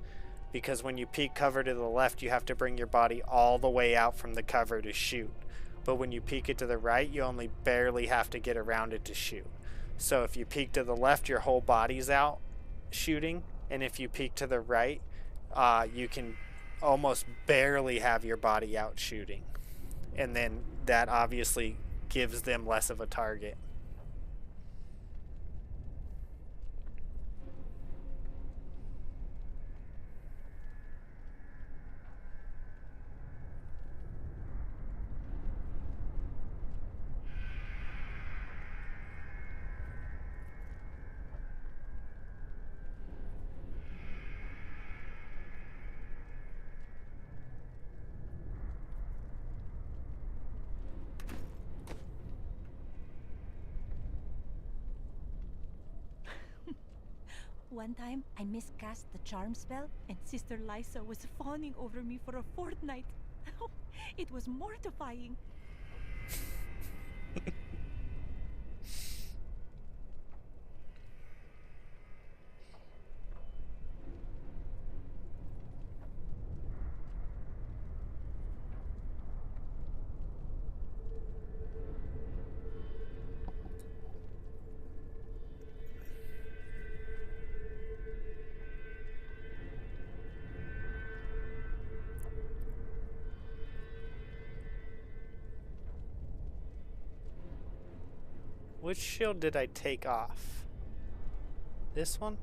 because when you peek cover to the left, you have to bring your body all the way out from the cover to shoot. But when you peek it to the right, you only barely have to get around it to shoot. So if you peek to the left, your whole body's out shooting, and if you peek to the right, you can almost barely have your body out shooting, and then that obviously gives them less of a target. One time, I miscast the charm spell, and Sister Lysa was fawning over me for a fortnight. It was mortifying. Which shield did I take off? This one?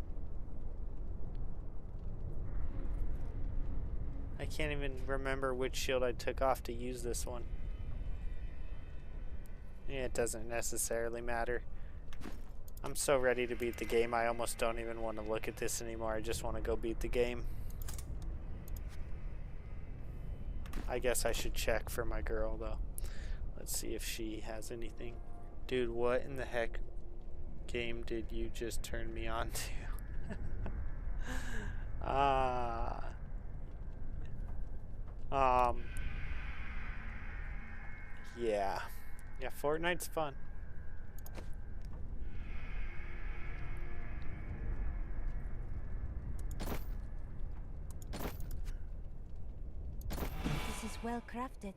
I can't even remember which shield I took off to use this one. Yeah, it doesn't necessarily matter. I'm so ready to beat the game, I almost don't even want to look at this anymore. I just want to go beat the game. I guess I should check for my girl, though. Let's see if she has anything. Dude, what in the heck game did you just turn me on to? Yeah. Yeah, Fortnite's fun. This is well crafted.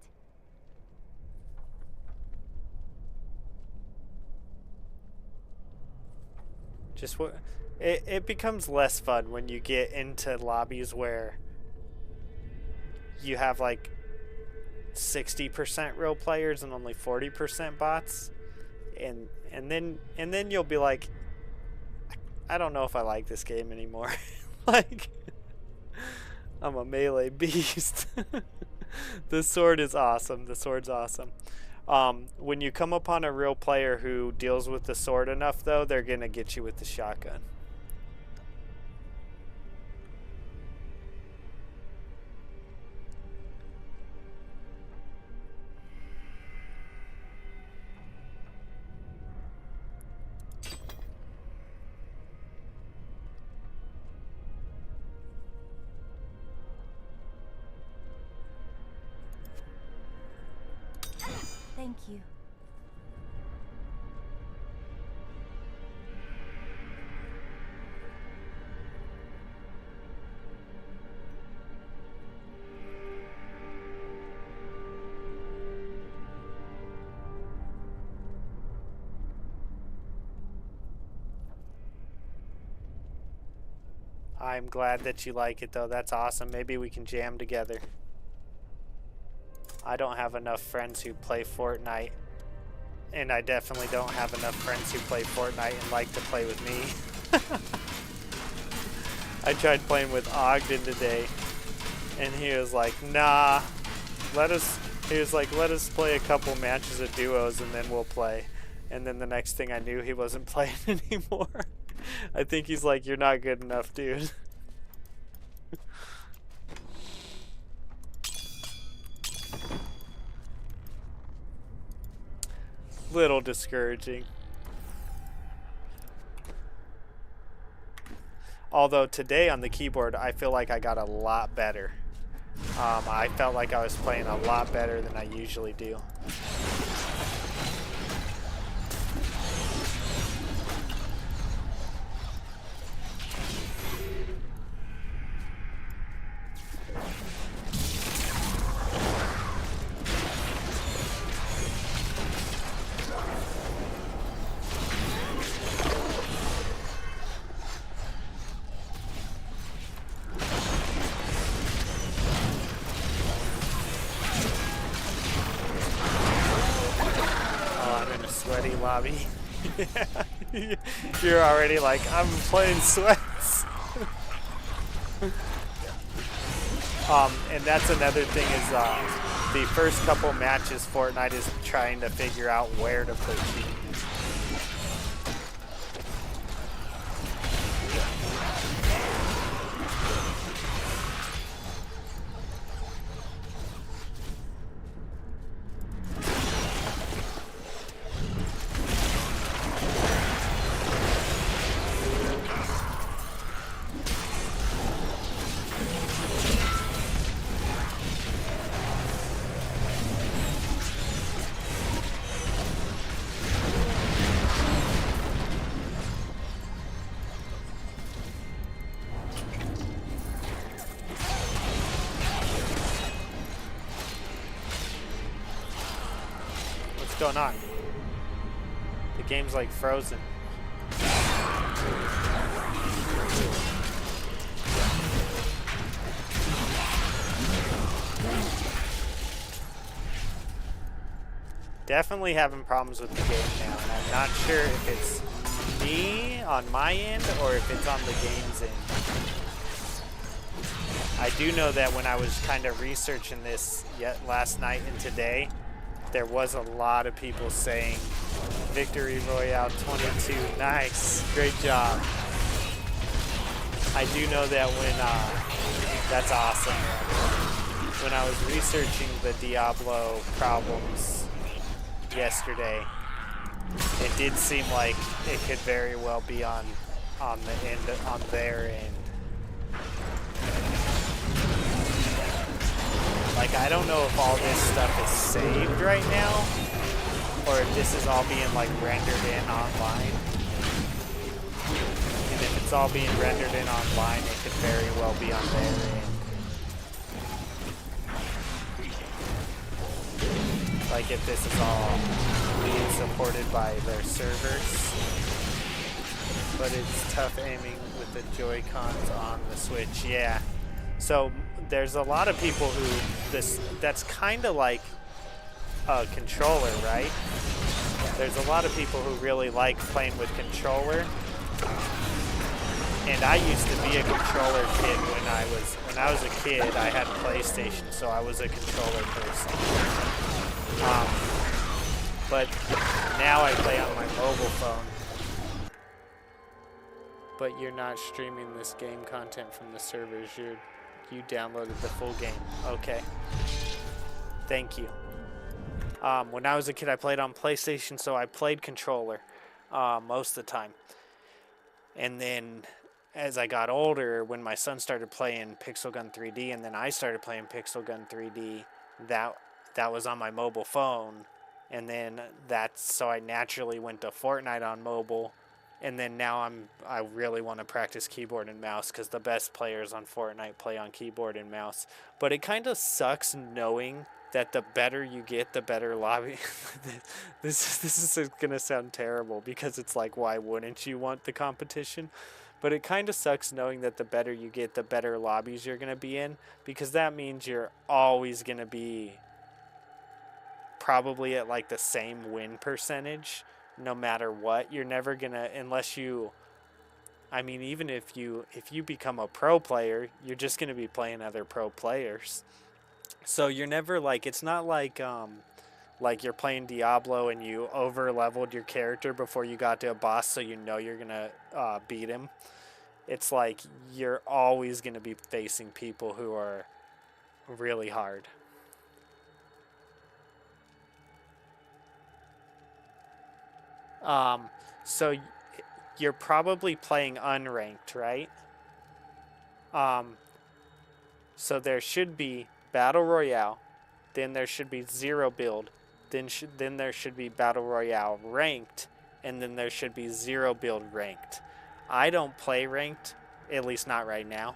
Just what it becomes less fun when you get into lobbies where you have like 60% real players and only 40% bots, and then you'll be like, I don't know if I like this game anymore. Like, I'm a melee beast. The sword is awesome. The sword's awesome. When you come upon a real player who deals with the sword enough, though, they're going to get you with the shotgun. Thank you. I'm glad that you like it, though. That's awesome. Maybe we can jam together. I don't have enough friends who play Fortnite, and I definitely don't have enough friends who play Fortnite and like to play with me. I tried playing with Ogden today, and he was like, nah, let us play a couple matches of duos and then we'll play. And then the next thing I knew, he wasn't playing anymore. I think he's like, you're not good enough, dude. Little discouraging. Although today on the keyboard, I feel like I got a lot better. I felt like I was playing a lot better than I usually do. Lobby. You're already like, I'm playing sweats. And that's another thing is the first couple matches Fortnite is trying to figure out where to put you. What's going on? The game's like frozen. Definitely having problems with the game now, and I'm not sure if it's me on my end or if it's on the game's end. I do know that when I was kind of researching this last night and today, there was a lot of people saying Victory Royale 22, nice, great job. I do know that when, that's awesome. When I was researching the Diablo problems yesterday, it did seem like it could very well be on the end, on their end. Like, I don't know if all this stuff is saved right now, or if this is all being, like, rendered in online. And if it's all being rendered in online, it could very well be on their end. Like, if this is all being supported by their servers. But it's tough aiming with the Joy-Cons on the Switch, yeah. So there's a lot of people who that's kind of like a controller, right? There's a lot of people who really like playing with controller. And I used to be a controller kid when I was a kid. I had a PlayStation, so I was a controller person. But now I play on my mobile phone. But you're not streaming this game content from the servers. You downloaded the full game. Okay. Thank you. When I was a kid, I played on PlayStation, so I played controller most of the time. And then as I got older, when my son started playing Pixel Gun 3D, and then I started playing Pixel Gun 3D, that was on my mobile phone. And then so I naturally went to Fortnite on mobile. And then now I really want to practice keyboard and mouse because the best players on Fortnite play on keyboard and mouse. But it kind of sucks knowing that the better you get, the better lobby. This is going to sound terrible because it's like, why wouldn't you want the competition? But it kind of sucks knowing that the better you get, the better lobbies you're going to be in, because that means you're always going to be probably at like the same win percentage no matter what. You're never going to, unless you, I mean, even if you become a pro player, you're just going to be playing other pro players. So you're never like, it's not like you're playing Diablo and you over leveled your character before you got to a boss, so you know you're gonna beat him. It's like you're always gonna be facing people who are really hard. So you're probably playing unranked, right? So there should be Battle Royale, then there should be Zero Build, then there should be Battle Royale Ranked, and then there should be Zero Build Ranked. I don't play Ranked, at least not right now.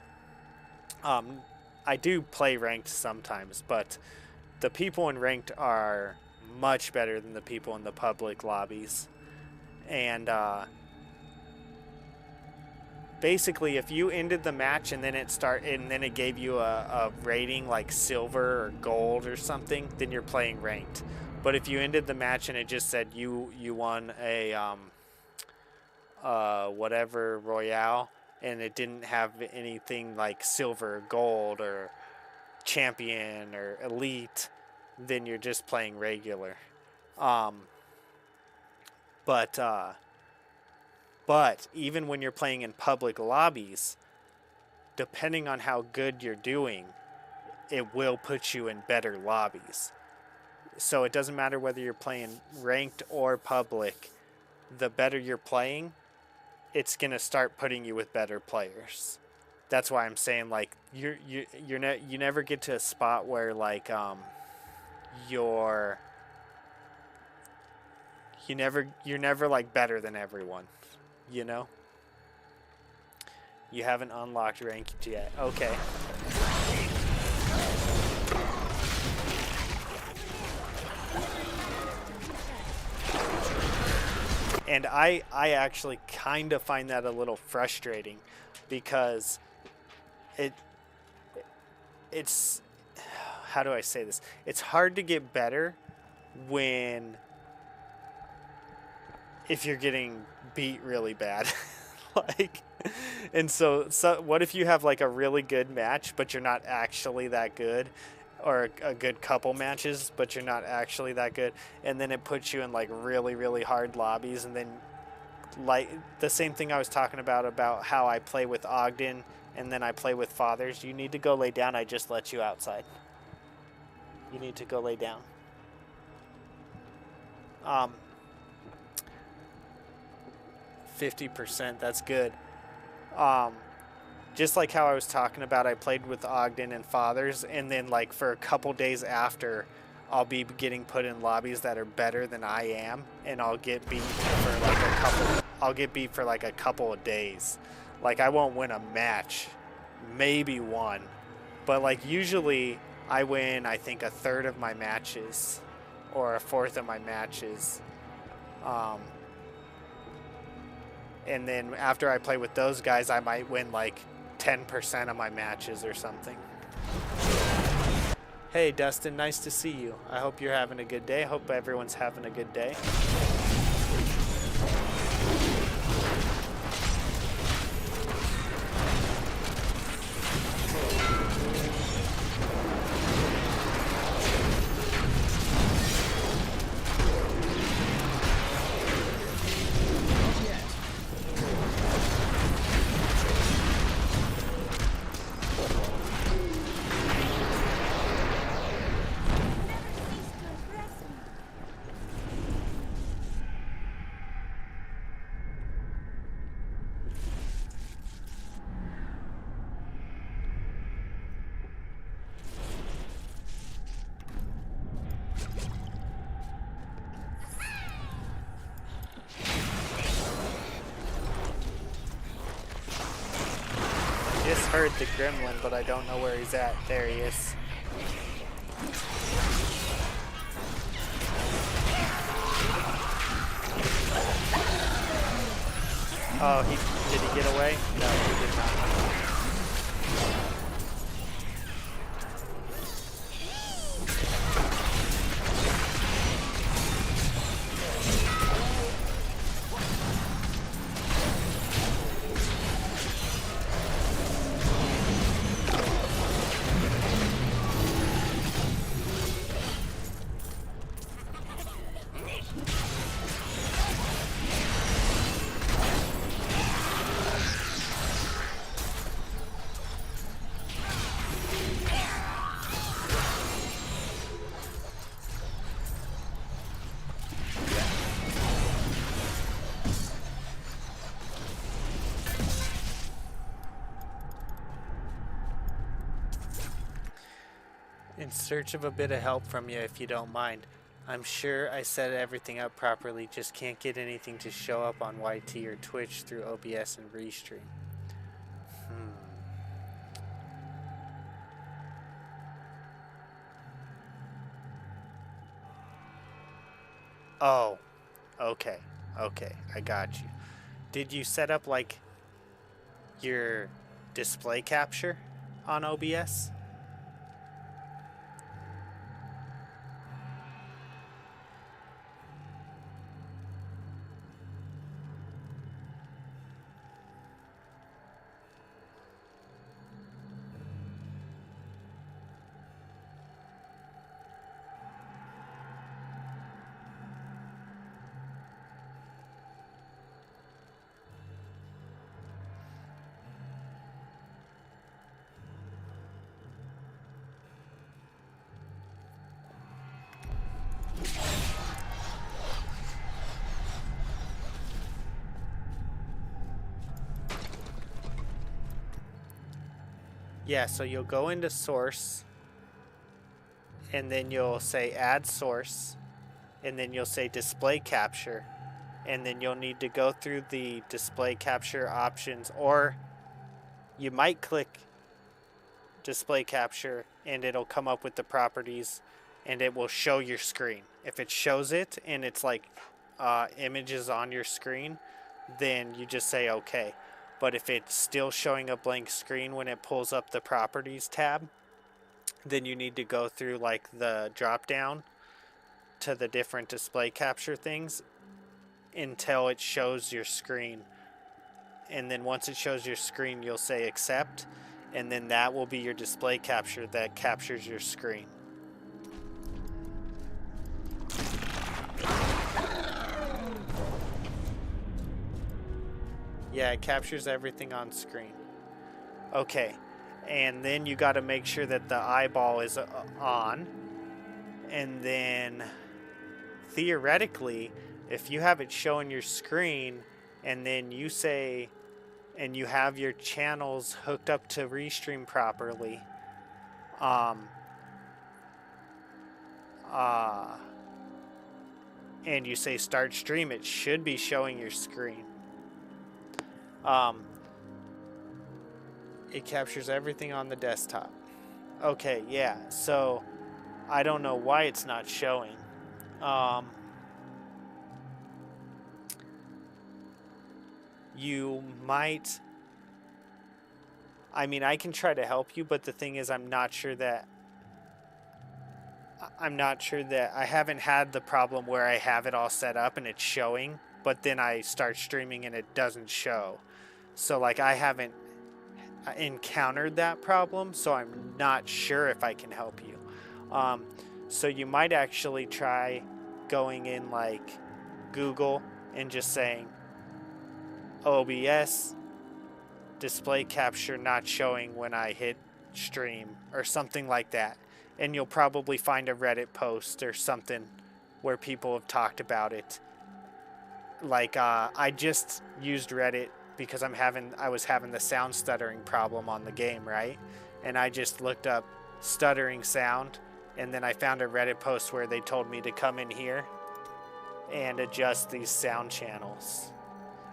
I do play Ranked sometimes, but the people in Ranked are much better than the people in the public lobbies. And basically, if you ended the match and then it gave you a rating like silver or gold or something, then you're playing ranked. But if you ended the match and it just said you won a whatever royale, and it didn't have anything like silver, gold, or champion or elite, then you're just playing regular. But even when you're playing in public lobbies, depending on how good you're doing, it will put you in better lobbies. So it doesn't matter whether you're playing ranked or public. The better you're playing, it's gonna start putting you with better players. That's why I'm saying, like, you never get to a spot where like you're never like better than everyone. You know? You haven't unlocked ranked yet. Okay. And I actually kind of find that a little frustrating because it's how do I say this? It's hard to get better if you're getting beat really bad. And so what if you have like a really good match but you're not actually that good, or a good couple matches but you're not actually that good, and then it puts you in like really, really hard lobbies, and then like the same thing I was talking about how I play with Ogden and then I play with Fathers. You need to go lay down. I just let you outside. You need to go lay down. 50%, that's good. Just like how I was talking about, I played with Ogden and Fathers, and then like for a couple days after, I'll be getting put in lobbies that are better than I am, and I'll get beat for like a couple of days. Like I won't win a match, maybe one, but like usually I win, I think, a third of my matches or a fourth of my matches. And then after I play with those guys, I might win like 10% of my matches or something. Hey Dustin, nice to see you. I hope you're having a good day. I hope everyone's having a good day. just heard the gremlin, but I don't know where he's at. There he is. Oh, did he get away? No, he did not. In search of a bit of help from you, if you don't mind. I'm sure I set everything up properly, just can't get anything to show up on YT or Twitch through OBS and Restream. Oh, okay, I got you. Did you set up like your display capture on OBS? Yeah, so you'll go into source, and then you'll say add source, and then you'll say display capture, and then you'll need to go through the display capture options, or you might click display capture and it'll come up with the properties and it will show your screen. If it shows it and it's like images on your screen, then you just say okay. But if it's still showing a blank screen when it pulls up the properties tab, then you need to go through like the drop down to the different display capture things until it shows your screen. And then once it shows your screen, you'll say accept, and then that will be your display capture that captures your screen. Yeah, it captures everything on screen. Okay, and then you got to make sure that the eyeball is on, and then theoretically, if you have it showing your screen and then you say, and you have your channels hooked up to Restream properly, and you say start stream, it should be showing your screen. It captures everything on the desktop. Okay, yeah, so I don't know why it's not showing. You might, I mean, I can try to help you, but the thing is, I'm not sure that I haven't had the problem where I have it all set up and it's showing, but then I start streaming and it doesn't show. So like I haven't encountered that problem, so I'm not sure if I can help you. So you might actually try going in like Google and just saying OBS display capture not showing when I hit stream or something like that, and you'll probably find a Reddit post or something where people have talked about it. Like I just used Reddit because I was having the sound stuttering problem on the game, right? And I just looked up stuttering sound, and then I found a Reddit post where they told me to come in here and adjust these sound channels.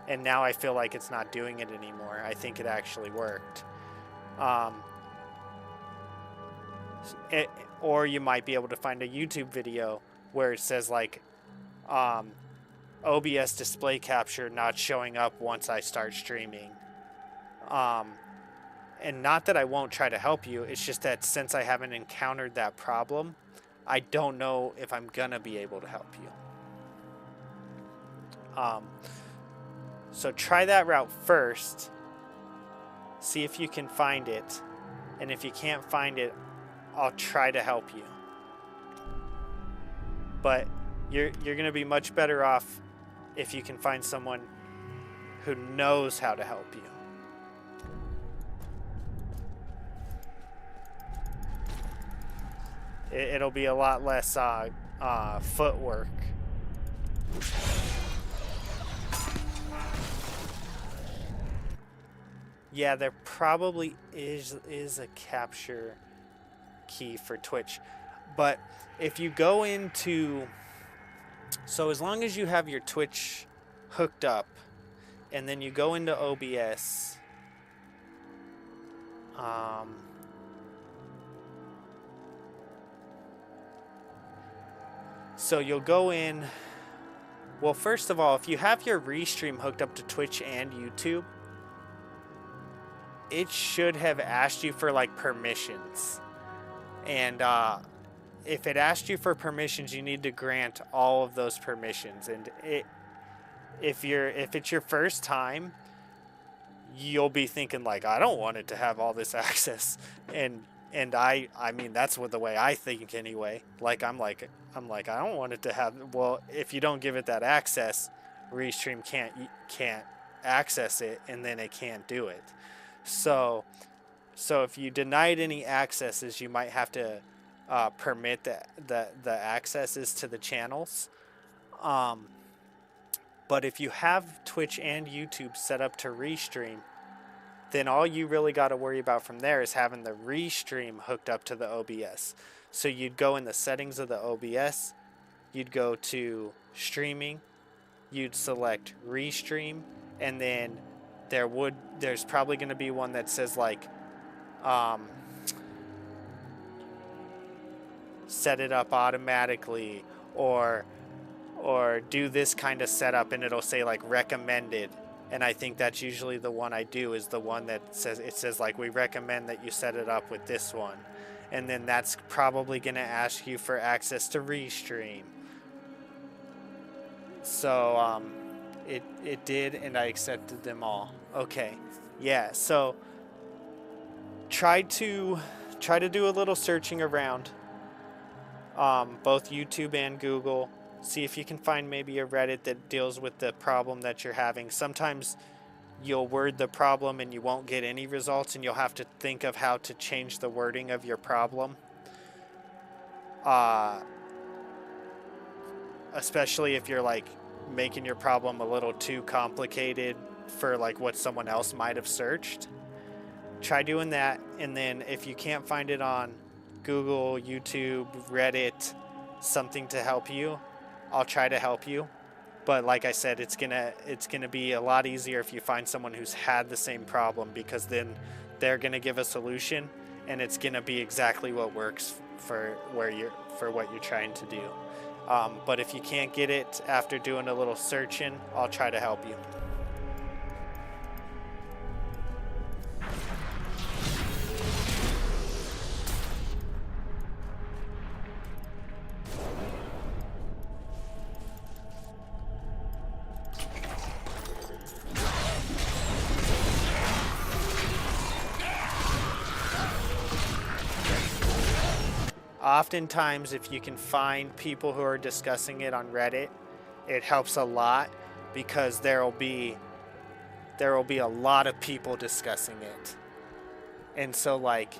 And now I feel like it's not doing it anymore. I think it actually worked. Um, or you might be able to find a YouTube video where it says like OBS display capture not showing up once I start streaming. And not that I won't try to help you, it's just that since I haven't encountered that problem, I don't know if I'm gonna be able to help you. So try that route first. See if you can find it. And if you can't find it, I'll try to help you. But you're going to be much better off if you can find someone who knows how to help you. It'll be a lot less footwork. Yeah, there probably is a capture key for Twitch. But if you go into... So as long as you have your Twitch hooked up, and then you go into OBS... So you'll go in... Well, first of all, if you have your Restream hooked up to Twitch and YouTube, it should have asked you for like permissions. And if it asked you for permissions, you need to grant all of those permissions. And if it's your first time, you'll be thinking like, I don't want it to have all this access. And I mean, that's what the way I think anyway. Like I'm like I don't want it to have. Well, if you don't give it that access, Restream can't access it, and then it can't do it. So if you denied any accesses, you might have to permit the accesses to the channels. But if you have Twitch and YouTube set up to Restream, then all you really got to worry about from there is having the Restream hooked up to the OBS. So you'd go in the settings of the OBS, you'd go to streaming, you'd select Restream, and then there's probably going to be one that says like set it up automatically or do this kind of setup, and it'll say like recommended. And I think that's usually the one I do, is the one that says like, we recommend that you set it up with this one. And then that's probably going to ask you for access to Restream. So it did, and I accepted them all. Okay. Yeah, so try to do a little searching around, both YouTube and Google. See if you can find maybe a Reddit that deals with the problem that you're having. Sometimes you'll word the problem and you won't get any results, and you'll have to think of how to change the wording of your problem. Especially if you're like making your problem a little too complicated for like what someone else might have searched. Try doing that, and then if you can't find it on Google, YouTube, Reddit, something to help you, I'll try to help you. But like I said, it's gonna be a lot easier if you find someone who's had the same problem, because then they're gonna give a solution, and it's gonna be exactly what works for what you're trying to do. But if you can't get it after doing a little searching, I'll try to help you. Oftentimes, if you can find people who are discussing it on Reddit, it helps a lot, because there will be a lot of people discussing it. And so like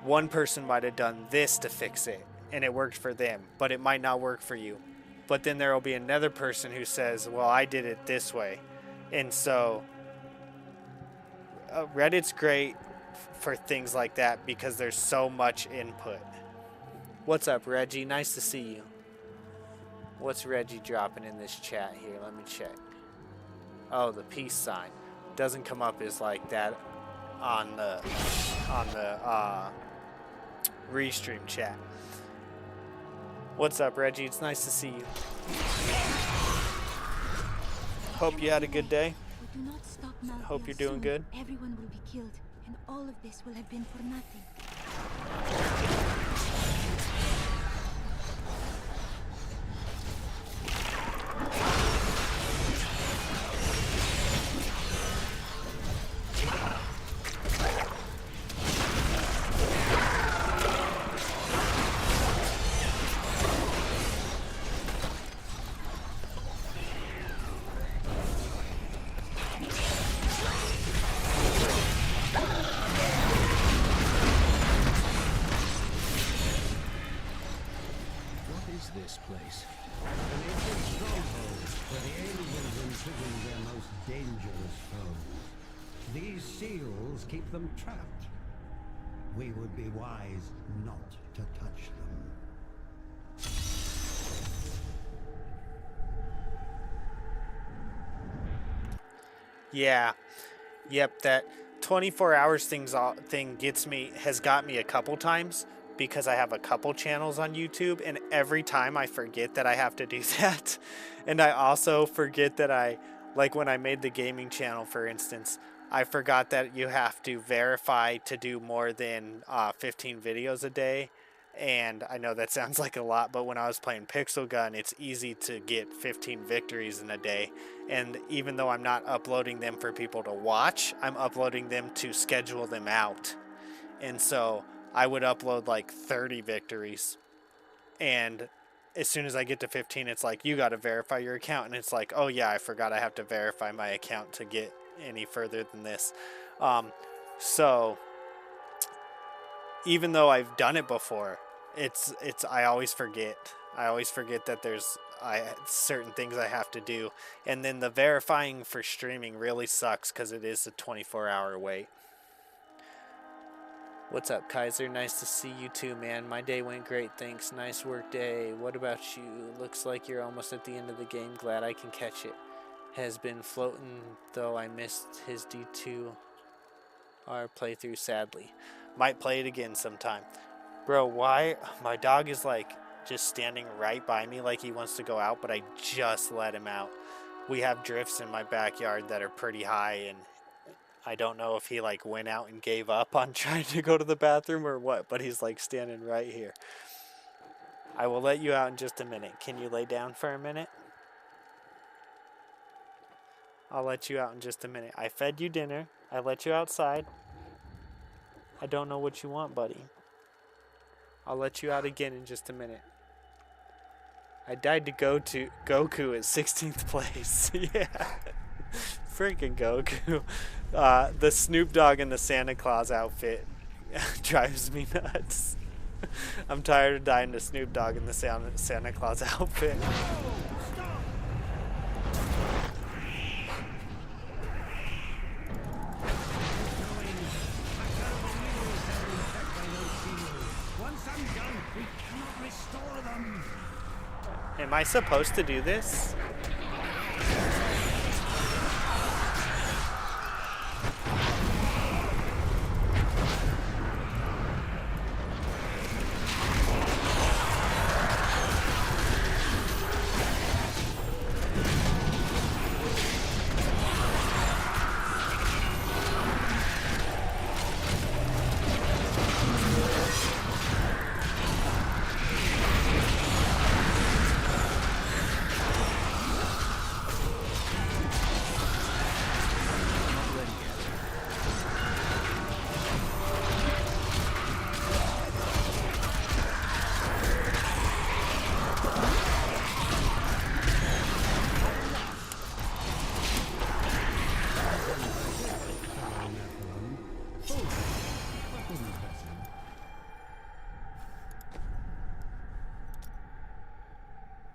one person might have done this to fix it and it worked for them, but it might not work for you. But then there will be another person who says, well, I did it this way. And so Reddit's great for things like that because there's so much input. What's up, Reggie? Nice to see you. What's Reggie dropping in this chat here? Let me check. Oh, the peace sign. Doesn't come up as like that on the restream chat. What's up, Reggie? It's nice to see you. Hope you had a good day. We do not stop Malthea Hope you're doing soon, good. Everyone will be killed, and all of this will have been for nothing. This place. An ancient stronghold where the aliens imprison their most dangerous foes. These seals keep them trapped. We would be wise not to touch them. Yeah. Yep, that 24 hours thing has got me a couple times, because I have a couple channels on YouTube, and every time I forget that I have to do that. And I also forget that like when I made the gaming channel, for instance, I forgot that you have to verify to do more than 15 videos a day. And I know that sounds like a lot, but when I was playing Pixel Gun, it's easy to get 15 victories in a day. And even though I'm not uploading them for people to watch, I'm uploading them to schedule them out. And so I would upload like 30 victories, and as soon as I get to 15, it's like, you got to verify your account. And it's like, oh yeah, I forgot I have to verify my account to get any further than this. So even though I've done it before, I always forget. I always forget that there's certain things I have to do. And then the verifying for streaming really sucks, because it is a 24-hour wait. What's up, Kaiser? Nice to see you too, man. My day went great, thanks. Nice work day. What about you? Looks like you're almost at the end of the game. Glad I can catch it. Has been floating, though I missed his D2R playthrough, sadly. Might play it again sometime. Bro, why? My dog is like just standing right by me like he wants to go out, but I just let him out. We have drifts in my backyard that are pretty high, and I don't know if he like went out and gave up on trying to go to the bathroom or what, but he's like standing right here. I will let you out in just a minute. Can you lay down for a minute? I'll let you out in just a minute. I fed you dinner. I let you outside. I don't know what you want, buddy. I'll let you out again in just a minute. I died to Goku at 16th place. Yeah. Freaking Goku. The Snoop Dogg and the Santa Claus outfit drives me nuts. I'm tired of dying to Snoop Dogg in the Santa Claus outfit. Am I supposed to do this?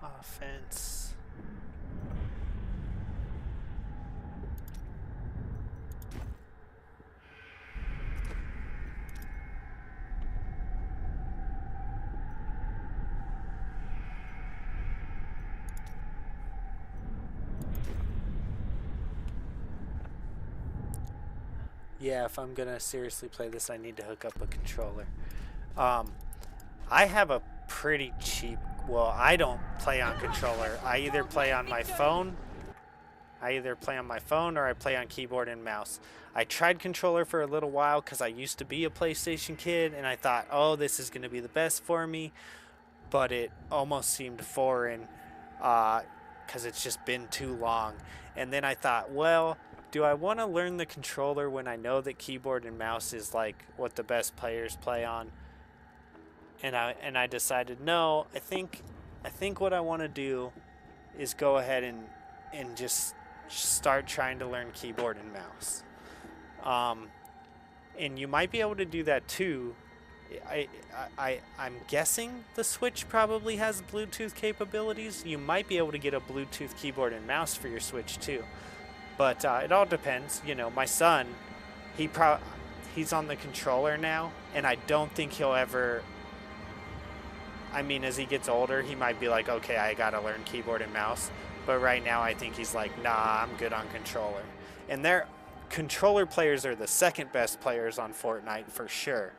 Offense. Yeah, if I'm gonna seriously play this, I need to hook up a controller. I have a pretty cheap. Well, I don't play on controller. I either play on my phone. Or I play on keyboard and mouse. I tried controller for a little while because I used to be a PlayStation kid, and I thought, oh, this is gonna be the best for me. But it almost seemed foreign, because it's just been too long. And then I thought, well, do I want to learn the controller when I know that keyboard and mouse is like what the best players play on? And I decided, no, I think what I want to do is go ahead and just start trying to learn keyboard and mouse. And you might be able to do that too. I'm guessing the Switch probably has Bluetooth capabilities. You might be able to get a Bluetooth keyboard and mouse for your Switch too. But it all depends. You know, my son, he's on the controller now, and I don't think he'll ever. I mean, as he gets older, he might be like, okay, I gotta learn keyboard and mouse. But right now, I think he's like, nah, I'm good on controller. And their controller players are the second best players on Fortnite for sure.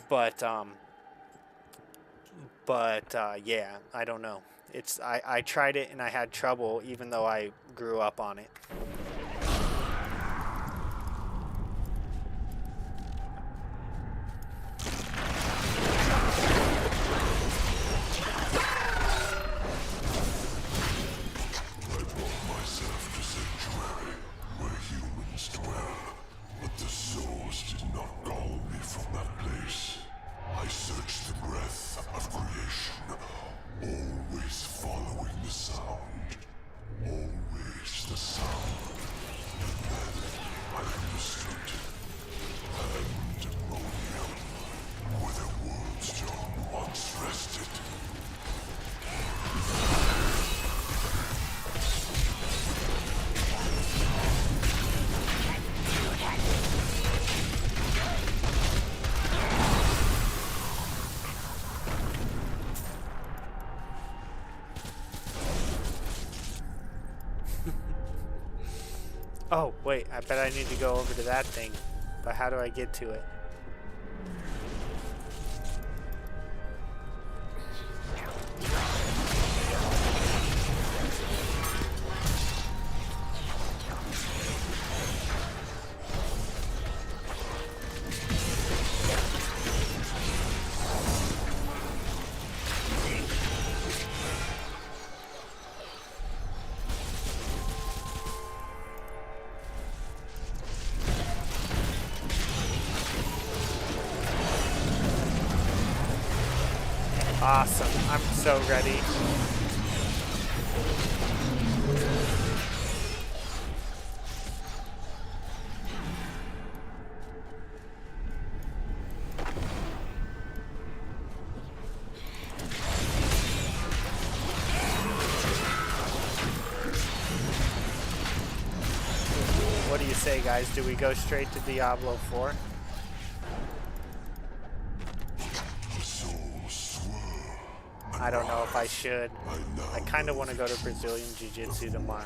But yeah, I don't know. I tried it and I had trouble, even though I grew up on it. Oh, wait, I bet I need to go over to that thing. But how do I get to it? Awesome. I'm so ready. What do you say, guys? Do we go straight to Diablo 4? I don't know if I should. I kind of want to go to Brazilian Jiu-Jitsu tomorrow.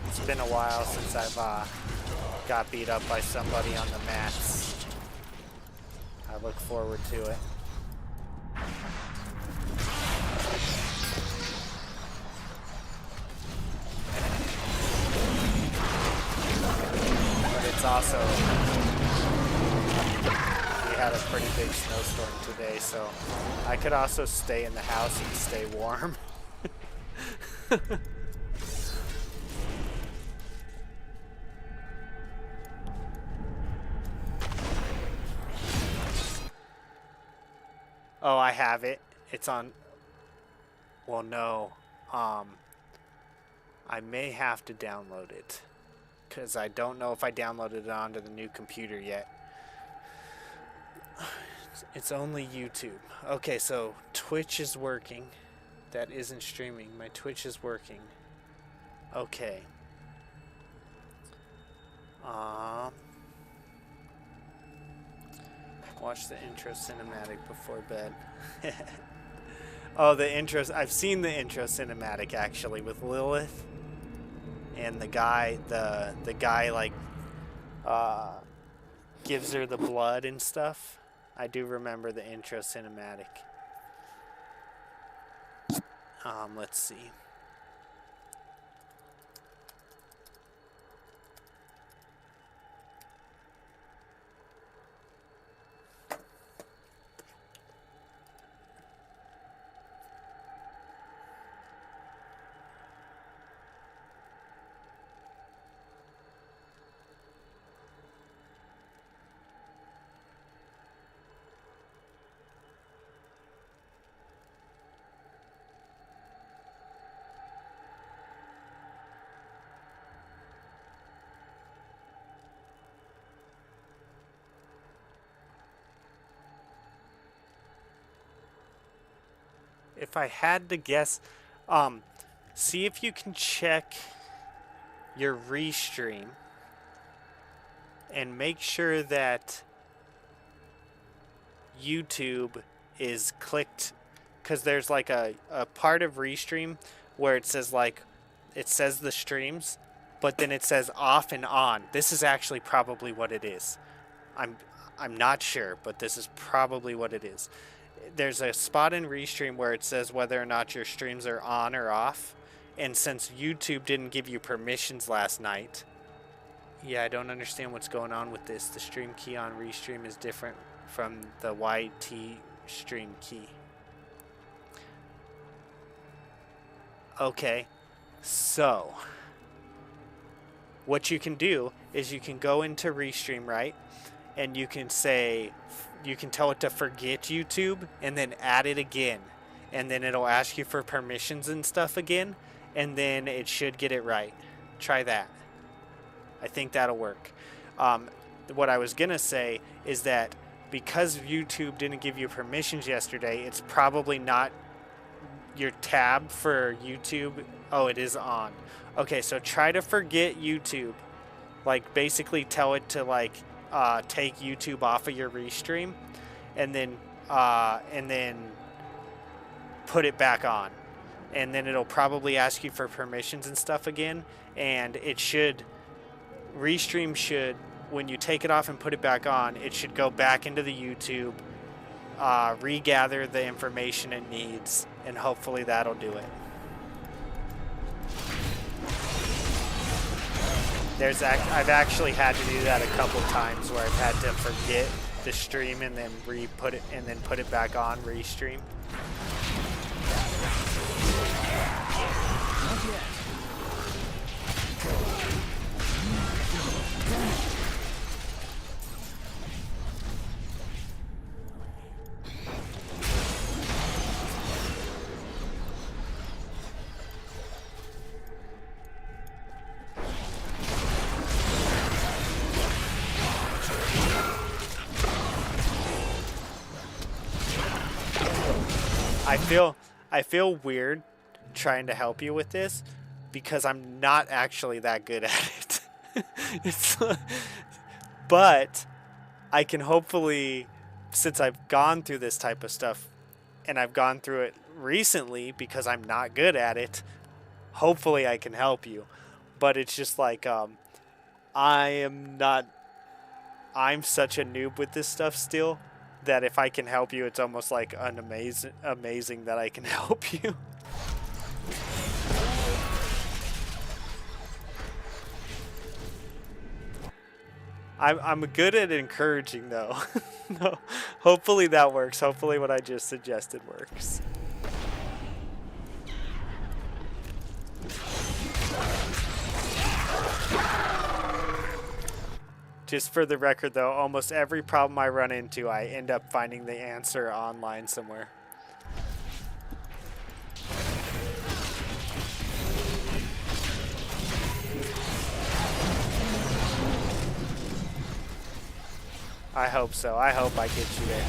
It's been a while since I've got beat up by somebody on the mats. I look forward to it. But it's also, we had a pretty big snowstorm today, so I could also stay in the house and stay warm. Oh, I have it. It's on. Well, no. I may have to download it, because I don't know if I downloaded it onto the new computer yet. It's only YouTube. Okay, so Twitch is working. That isn't streaming. My Twitch is working. Okay. Watch the intro cinematic before bed. Oh, the intro. I've seen the intro cinematic actually with Lilith and the guy. The guy like gives her the blood and stuff. I do remember the intro cinematic. Let's see. If I had to guess, see if you can check your restream and make sure that YouTube is clicked, because there's like a part of restream where it says the streams, but then it says off and on. This is actually probably what it is. I'm not sure, but this is probably what it is. There's a spot in Restream where it says whether or not your streams are on or off. And since YouTube didn't give you permissions last night, yeah, I don't understand what's going on with this. The stream key on Restream is different from the YT stream key. Okay, so what you can do is you can go into Restream, right? And you can say, you can tell it to forget YouTube and then add it again. And then it'll ask you for permissions and stuff again. And then it should get it right. Try that. I think that'll work. What I was going to say is that because YouTube didn't give you permissions yesterday, it's probably not your tab for YouTube. Oh, it is on. Okay, so try to forget YouTube. Like, basically tell it to, like, take YouTube off of your restream, and then put it back on, and then it'll probably ask you for permissions and stuff again. And it should, restream should, when you take it off and put it back on, it should go back into the YouTube, regather the information it needs, and hopefully that'll do it. I've actually had to do that a couple times where I've had to forget the stream and then put it back on restream. I feel weird trying to help you with this because I'm not actually that good at it. But I can hopefully, since I've gone through this type of stuff and I've gone through it recently because I'm not good at it, hopefully I can help you. But it's just like I'm such a noob with this stuff still, that if I can help you, it's almost like amazing that I can help you. I'm good at encouraging though. No, hopefully that works. Hopefully what I just suggested works. Just for the record, though, almost every problem I run into, I end up finding the answer online somewhere. I hope so. I hope I get you there.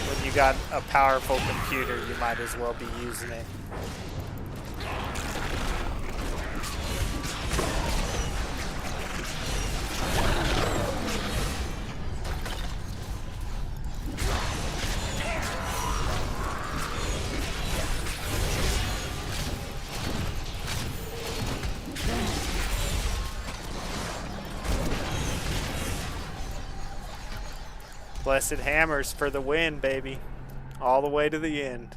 When you got a powerful computer, you might as well be using it. Blessed hammers for the win, baby. All the way to the end.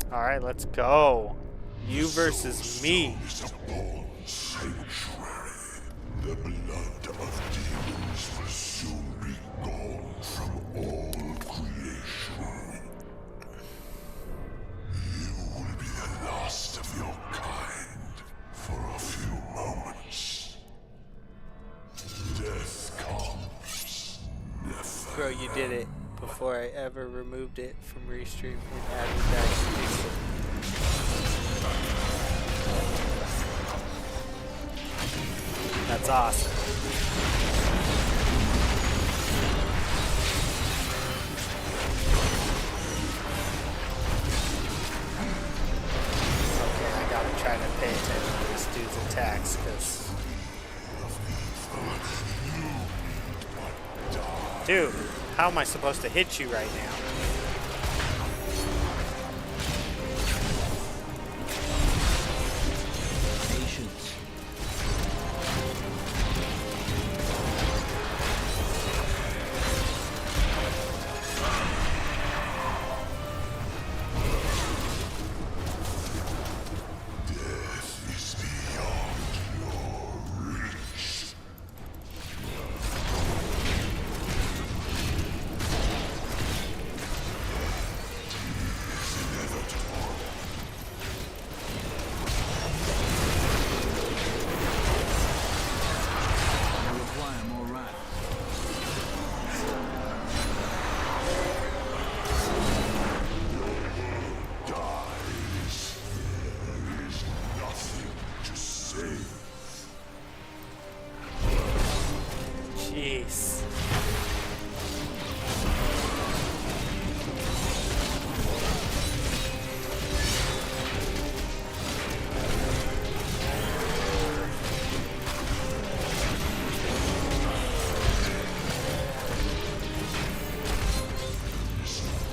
All right, let's go. You versus me. Sanctuary. The blood of demons will soon be gone from all creation. You will be the last of your kind for a few moments. Death comes never. Bro, you did it before I ever removed it from Restream and added that exclusive. That's awesome. Okay, I gotta try to pay attention to this dude's attacks, because... Dude, how am I supposed to hit you right now? Patience. Death is beyond your reach. I require more wrath. Dies. There is nothing to save. Jeez.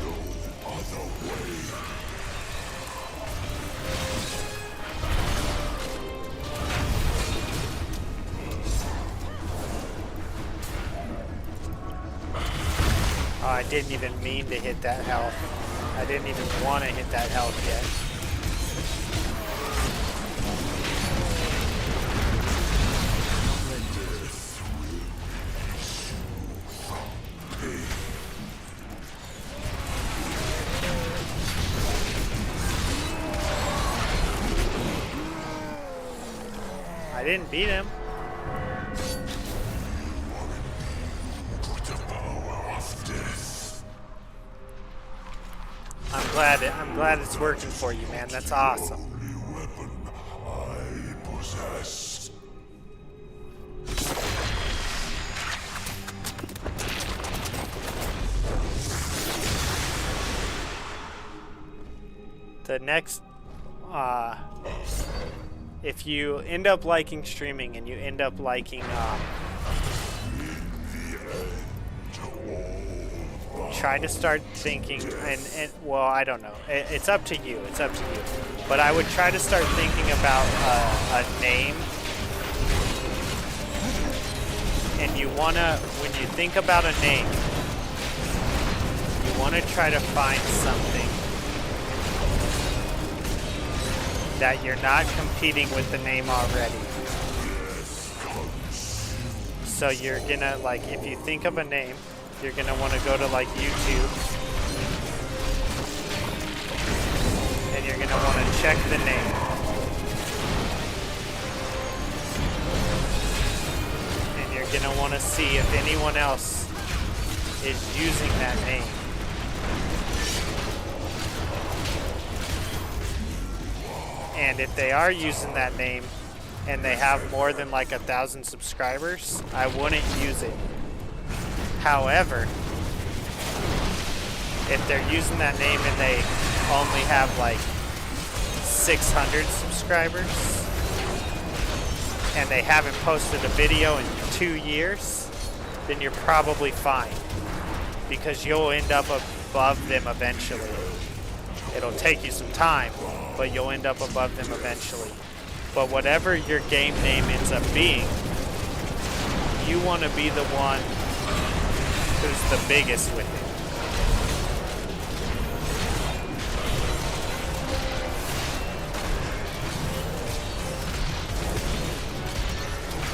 No other way. Oh, I didn't even mean to hit that health. I didn't even want to hit that health yet. I didn't beat him. The power of death. I'm glad it's working for you, man. That's awesome. Only weapon I possess. The next, if you end up liking streaming and you end up liking, try to start thinking, and well, I don't know. It's up to you. It's up to you. But I would try to start thinking about a name. And you wanna, when you think about a name, you wanna try to find something that you're not competing with the name already. So you're gonna, like, if you think of a name, you're gonna want to go to like YouTube, and you're gonna want to check the name. And you're gonna want to see if anyone else is using that name. And if they are using that name and they have more than like 1,000 subscribers, I wouldn't use it. However, if they're using that name and they only have like 600 subscribers and they haven't posted a video in 2 years, then you're probably fine, because you'll end up above them eventually. It'll take you some time, but you'll end up above them eventually. But whatever your game name ends up being, you want to be the one who's the biggest with it.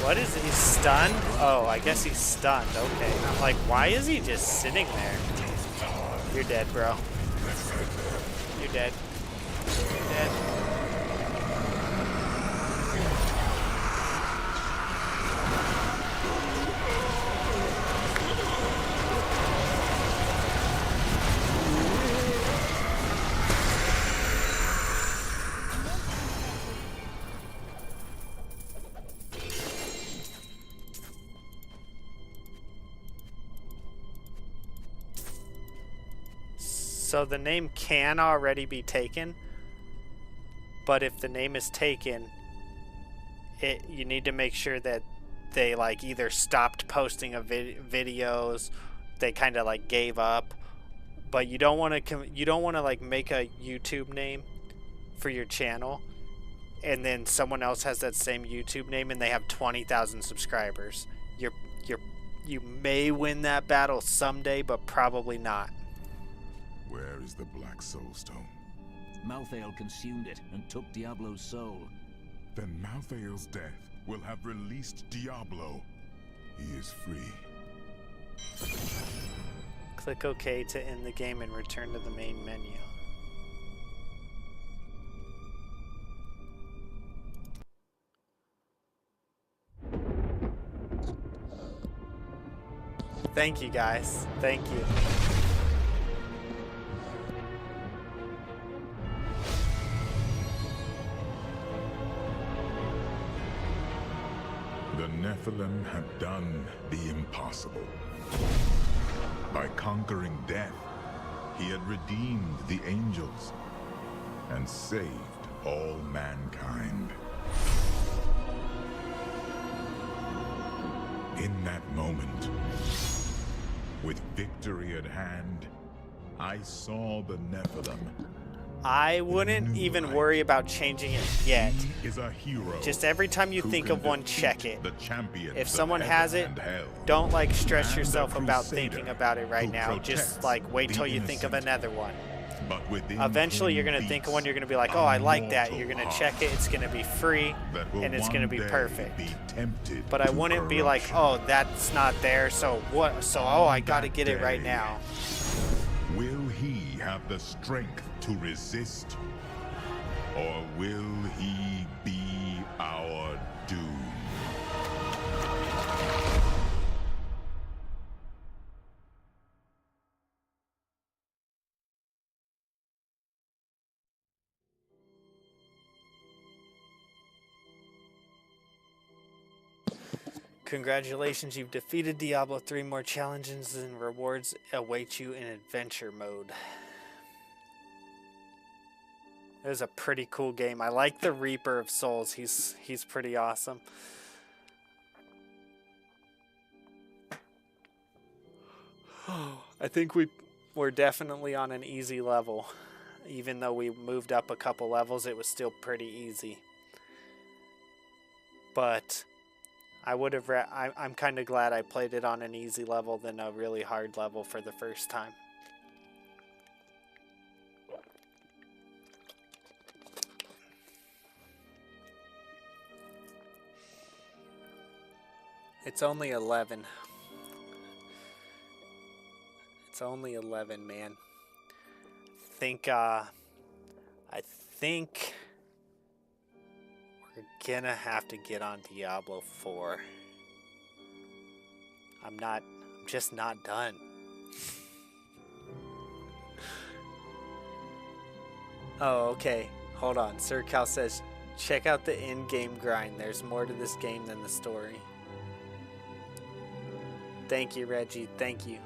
What is he stunned? Oh, I guess he's stunned. Okay. I'm like, why is he just sitting there? You're dead, bro. You're dead. You're dead. So the name can already be taken, but if the name is taken, you need to make sure that they like either stopped posting videos, they kind of like gave up, but you don't want to like make a YouTube name for your channel, and then someone else has that same YouTube name and they have 20,000 subscribers. You may win that battle someday, but probably not. Where is the Black Soulstone? Malthael consumed it and took Diablo's soul. Then Malthael's death will have released Diablo. He is free. Click OK to end the game and return to the main menu. Thank you, guys. Thank you. The Nephilim have done the impossible. By conquering death, he had redeemed the angels and saved all mankind. In that moment, with victory at hand, I saw the Nephilim. I wouldn't even worry about changing it yet. He is a hero. Just every time you think of one, check it. The champions If someone has it, don't like stress yourself about thinking about it right now. Just like wait till you think of another one. Eventually you're going to think of one, you're going to be like, oh, I like that. You're going to check it, it's going to be free, and it's going to be perfect. But I wouldn't be like, oh, that's not there, so what? So, oh, I got to get it right now. Will he have the strength to resist? Or will he be our doom? Congratulations, you've defeated Diablo. 3 more challenges and rewards await you in adventure mode. It was a pretty cool game. I like the Reaper of Souls. He's pretty awesome. I think we're definitely on an easy level. Even though we moved up a couple levels, it was still pretty easy. But I would have. I'm kind of glad I played it on an easy level than a really hard level for the first time. It's only 11. It's only 11, man. I think we're gonna have to get on Diablo 4. I'm just not done. Oh, okay. Hold on. Sir Cal says, check out the in-game grind. There's more to this game than the story. Thank you, Reggie. Thank you.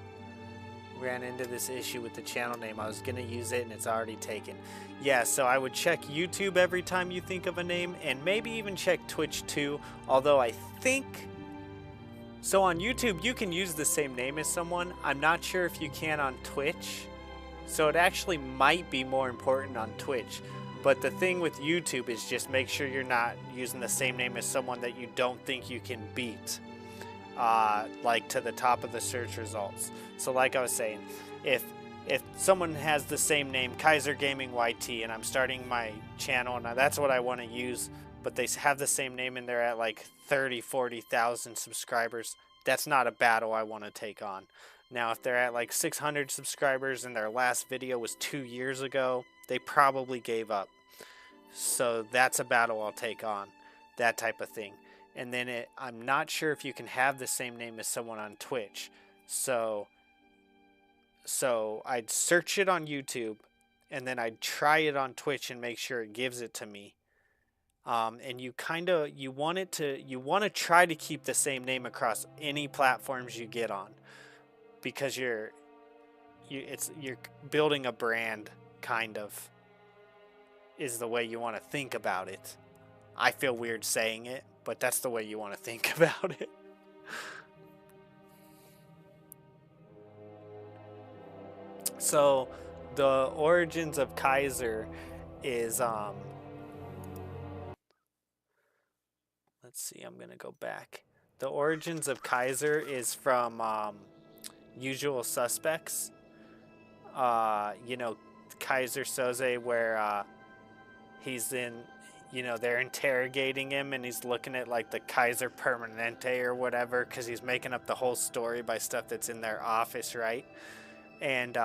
ran into this issue with the channel name. I was gonna use it and it's already taken. Yeah, so I would check YouTube every time you think of a name, and maybe even check Twitch too, although I think... So on YouTube, you can use the same name as someone. I'm not sure if you can on Twitch. So it actually might be more important on Twitch. But the thing with YouTube is just make sure you're not using the same name as someone that you don't think you can beat. Like to the top of the search results. So like I was saying, if someone has the same name, Kaiser Gaming YT, and I'm starting my channel, and that's what I want to use, but they have the same name and they're at like 30, 40,000 subscribers, that's not a battle I want to take on. Now, if they're at like 600 subscribers and their last video was 2 years ago, they probably gave up. So that's a battle I'll take on, that type of thing. And then I'm not sure if you can have the same name as someone on Twitch. So I'd search it on YouTube, and then I'd try it on Twitch and make sure it gives it to me. And you want to try to keep the same name across any platforms you get on, because you're building a brand, kind of, is the way you want to think about it. I feel weird saying it, but that's the way you want to think about it. So the origins of Kaiser is let's see, I'm gonna go back. The origins of Kaiser is from Usual Suspects. You know, Kaiser Soze, where he's in, you know, they're interrogating him and he's looking at like the Kaiser Permanente or whatever, because he's making up the whole story by stuff that's in their office, right? And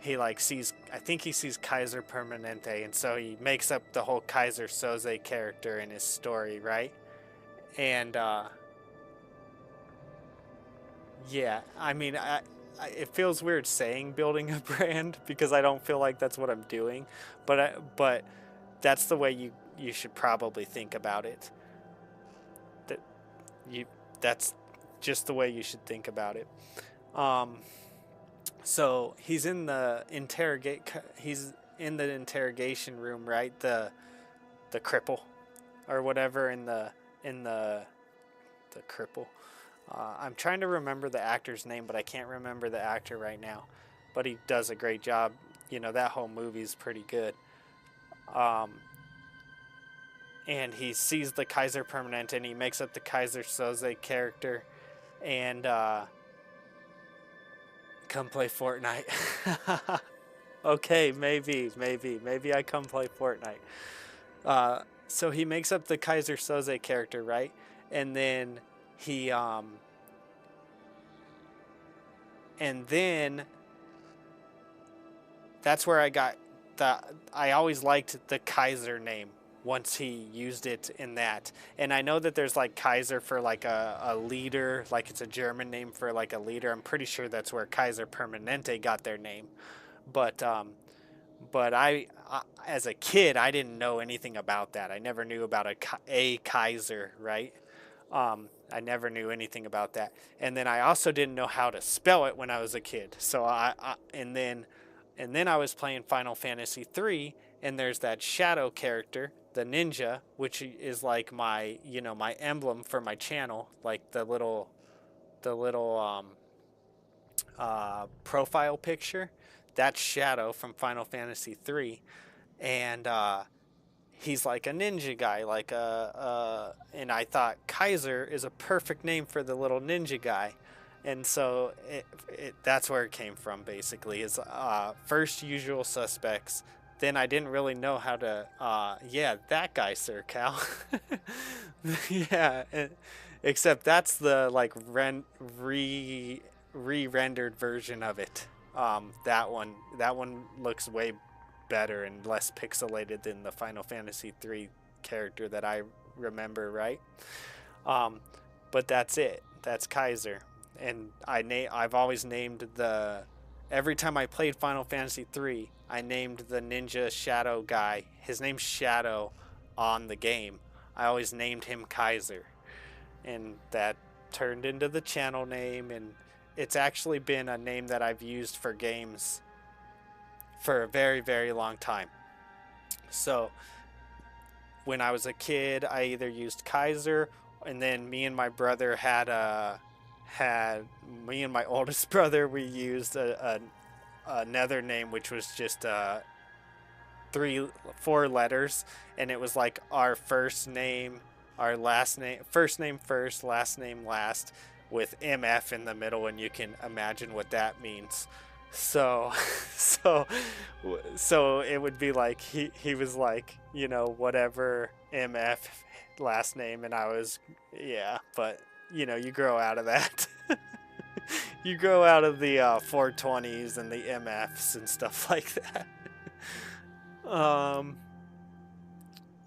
he like sees, I think he sees Kaiser Permanente, and so he makes up the whole Kaiser Soze character in his story, right? And yeah, I mean, it feels weird saying building a brand, because I don't feel like that's what I'm doing, but that's the way you should probably think about it. That's just the way you should think about it. So he's in the interrogation room, right? The cripple or whatever in the cripple. I'm trying to remember the actor's name, but I can't remember the actor right now. But he does a great job. You know, that whole movie's pretty good. And he sees the Kaiser Permanente, and he makes up the Kaiser Soze character, and come play Fortnite. Okay, maybe I come play Fortnite. So he makes up the Kaiser Soze character, right? And then he and then that's where I always liked the Kaiser name once he used it in that. And I know that there's like Kaiser for like a leader, like it's a German name for like a leader. I'm pretty sure that's where Kaiser Permanente got their name. But I as a kid, I didn't know anything about that. I never knew about a Kaiser, right? I never knew anything about that. And then I also didn't know how to spell it when I was a kid. So and then I was playing Final Fantasy 3, and there's that shadow character, the ninja, which is like my, you know, my emblem for my channel, like the little profile picture. That's Shadow from Final Fantasy 3, and he's like a ninja guy, like and I thought Kaiser is a perfect name for the little ninja guy. And so that's where it came from, basically, is first Usual Suspects. Then I didn't really know how to, yeah, that guy, Sir Cal. Yeah, except that's the, like, re-rendered version of it. That one looks way better and less pixelated than the Final Fantasy 3 character that I remember, right? But that's it. That's Kaiser. And I've always named every time I played Final Fantasy 3, I named the ninja shadow guy. His name's Shadow on the game. I always named him Kaiser. And that turned into the channel name, it's actually been a name that I've used for games for a very, very long time. So when I was a kid, I either used Kaiser, and then me and my brother had me and my oldest brother, we used another name, which was just 4 letters, and it was like our first name, our last name, first name first, last name last, with MF in the middle, and you can imagine what that means. So so it would be like he was like, you know, whatever MF last name, and I was, yeah, but you know, you grow out of that. You grow out of the 420s and the MFs and stuff like that. um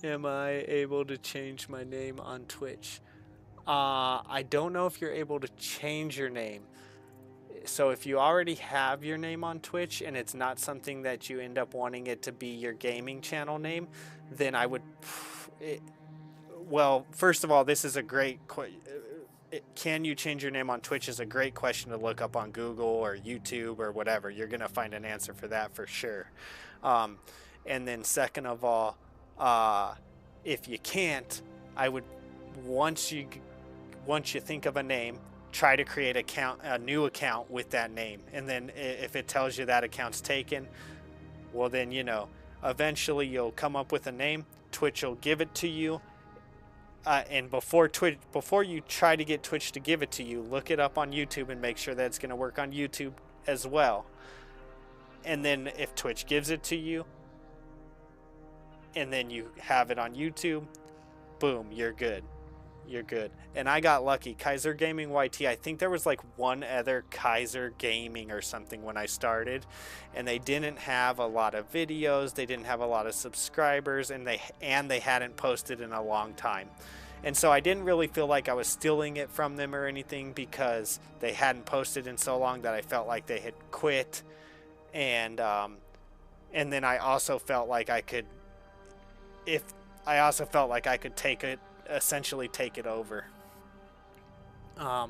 am I able to change my name on Twitch? I don't know if you're able to change your name. So if you already have your name on Twitch and it's not something that you end up wanting it to be your gaming channel name, then I would... well, first of all, this is a great... can you change your name on Twitch is a great question to look up on Google or YouTube or whatever. You're going to find an answer for that for sure. And then second of all, if you can't, I would, once you think of a name, try to create a new account with that name. And then if it tells you that account's taken, well then, you know, eventually you'll come up with a name. Twitch will give it to you. And before you try to get Twitch to give it to you, look it up on YouTube and make sure that it's going to work on YouTube as well. And then if Twitch gives it to you, and then you have it on YouTube, boom, you're good. You're good. And I got lucky. Kaiser Gaming YT, I think there was like one other Kaiser Gaming or something when I started, and they didn't have a lot of videos, they didn't have a lot of subscribers, and they hadn't posted in a long time. And so I didn't really feel like I was stealing it from them or anything, because they hadn't posted in so long that I felt like they had quit. And then I also felt like I could essentially take it over. I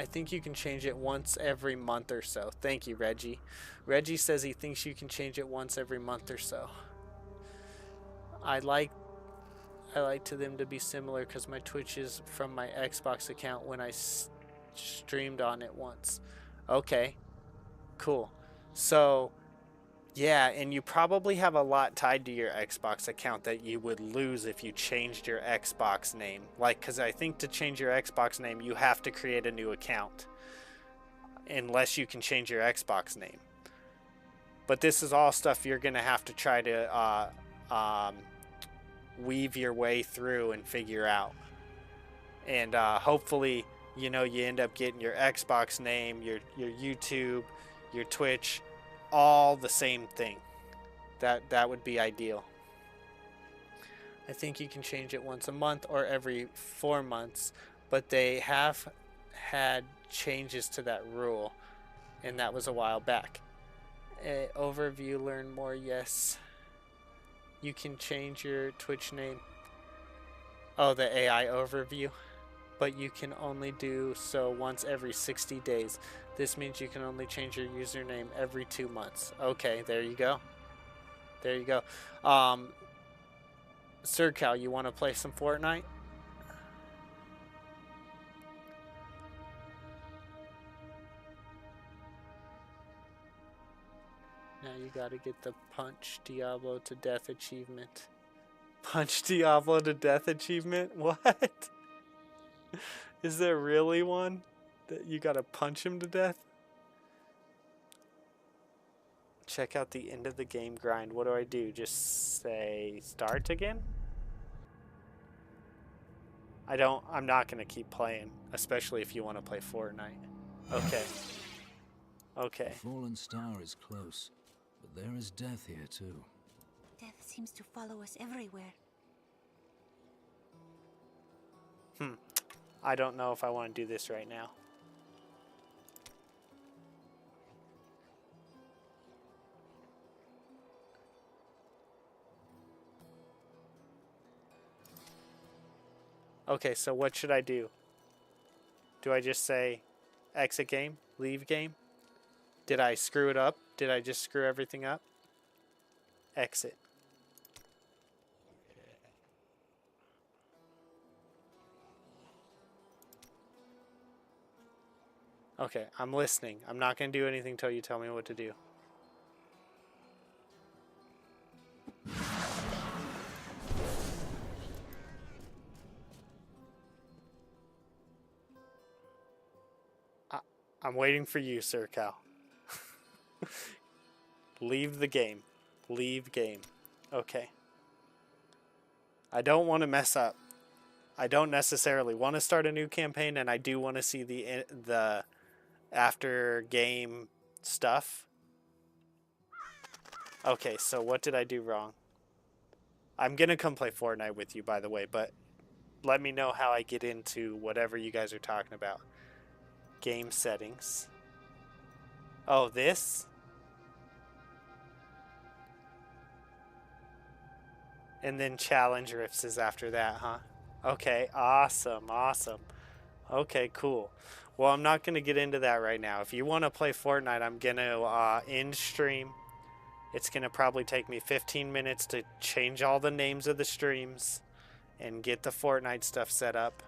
think you can change it once every month or so. Thank you, Reggie. Reggie says he thinks you can change it once every month or so. I like to them to be similar because my Twitch is from my Xbox account when I streamed on it once. Okay, cool. So yeah, and you probably have a lot tied to your Xbox account that you would lose if you changed your Xbox name. Like, because I think to change your Xbox name, you have to create a new account. Unless you can change your Xbox name. But this is all stuff you're going to have to try to weave your way through and figure out. And hopefully, you know, you end up getting your Xbox name, your YouTube, your Twitch, all the same thing. That would be ideal. I think you can change it once a month or every 4 months, but they have had changes to that rule, and that was a while back. Overview, learn more. Yes, you can change your Twitch name. Oh, the AI overview, but you can only do so once every 60 days. This means you can only change your username every 2 months. Okay, there you go. There you go. Sir Cal, you want to play some Fortnite? Now you gotta get the Punch Diablo to Death achievement. Punch Diablo to Death achievement? What? Is there really one? That you gotta punch him to death? Check out the end of the game grind. What do I do? Just say start again? I'm not gonna keep playing, especially if you want to play Fortnite. Okay. Okay. The fallen star is close, but there is death here too. Death seems to follow us everywhere. I don't know if I want to do this right now. Okay, so what should I do? Do I just say Exit game? Leave game? Did I screw it up? Did I just screw everything up? Exit. Okay, I'm listening. I'm not going to do anything till you tell me what to do. I'm waiting for you, Sir Cal. Leave the game. Leave game. Okay. I don't want to mess up. I don't necessarily want to start a new campaign, and I do want to see the after game stuff. Okay, so what did I do wrong? I'm gonna come play Fortnite with you, by the way, but let me know how I get into whatever you guys are talking about. Game settings. Oh, this? And then challenge rifts is after that, huh? Okay, awesome, awesome. Okay, cool. Well, I'm not going to get into that right now. If you want to play Fortnite, I'm going to end stream. It's going to probably take me 15 minutes to change all the names of the streams and get the Fortnite stuff set up,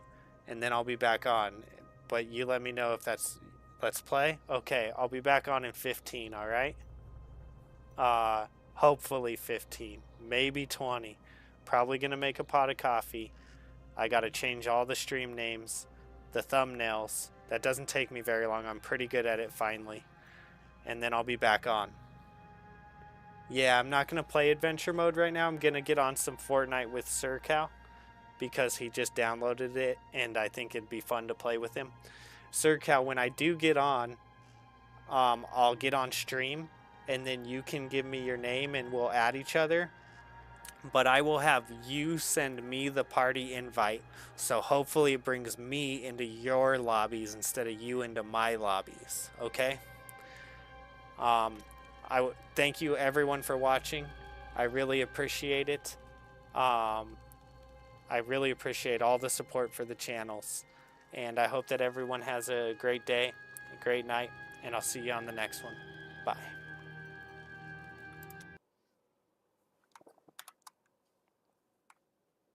and then I'll be back on. But you let me know if that's... Let's play? Okay, I'll be back on in 15, all right? Hopefully 15, maybe 20. Probably going to make a pot of coffee. I got to change all the stream names, the thumbnails. That doesn't take me very long. I'm pretty good at it finally. And then I'll be back on. Yeah, I'm not going to play adventure mode right now. I'm going to get on some Fortnite with Sir Cal because he just downloaded it and I think it'd be fun to play with him. Sir Cal, when I do get on, I'll get on stream and then you can give me your name and we'll add each other. But I will have you send me the party invite, so hopefully it brings me into your lobbies instead of you into my lobbies, okay? Thank you everyone for watching. I really appreciate it. I really appreciate all the support for the channels. And I hope that everyone has a great day, a great night, and I'll see you on the next one. Bye.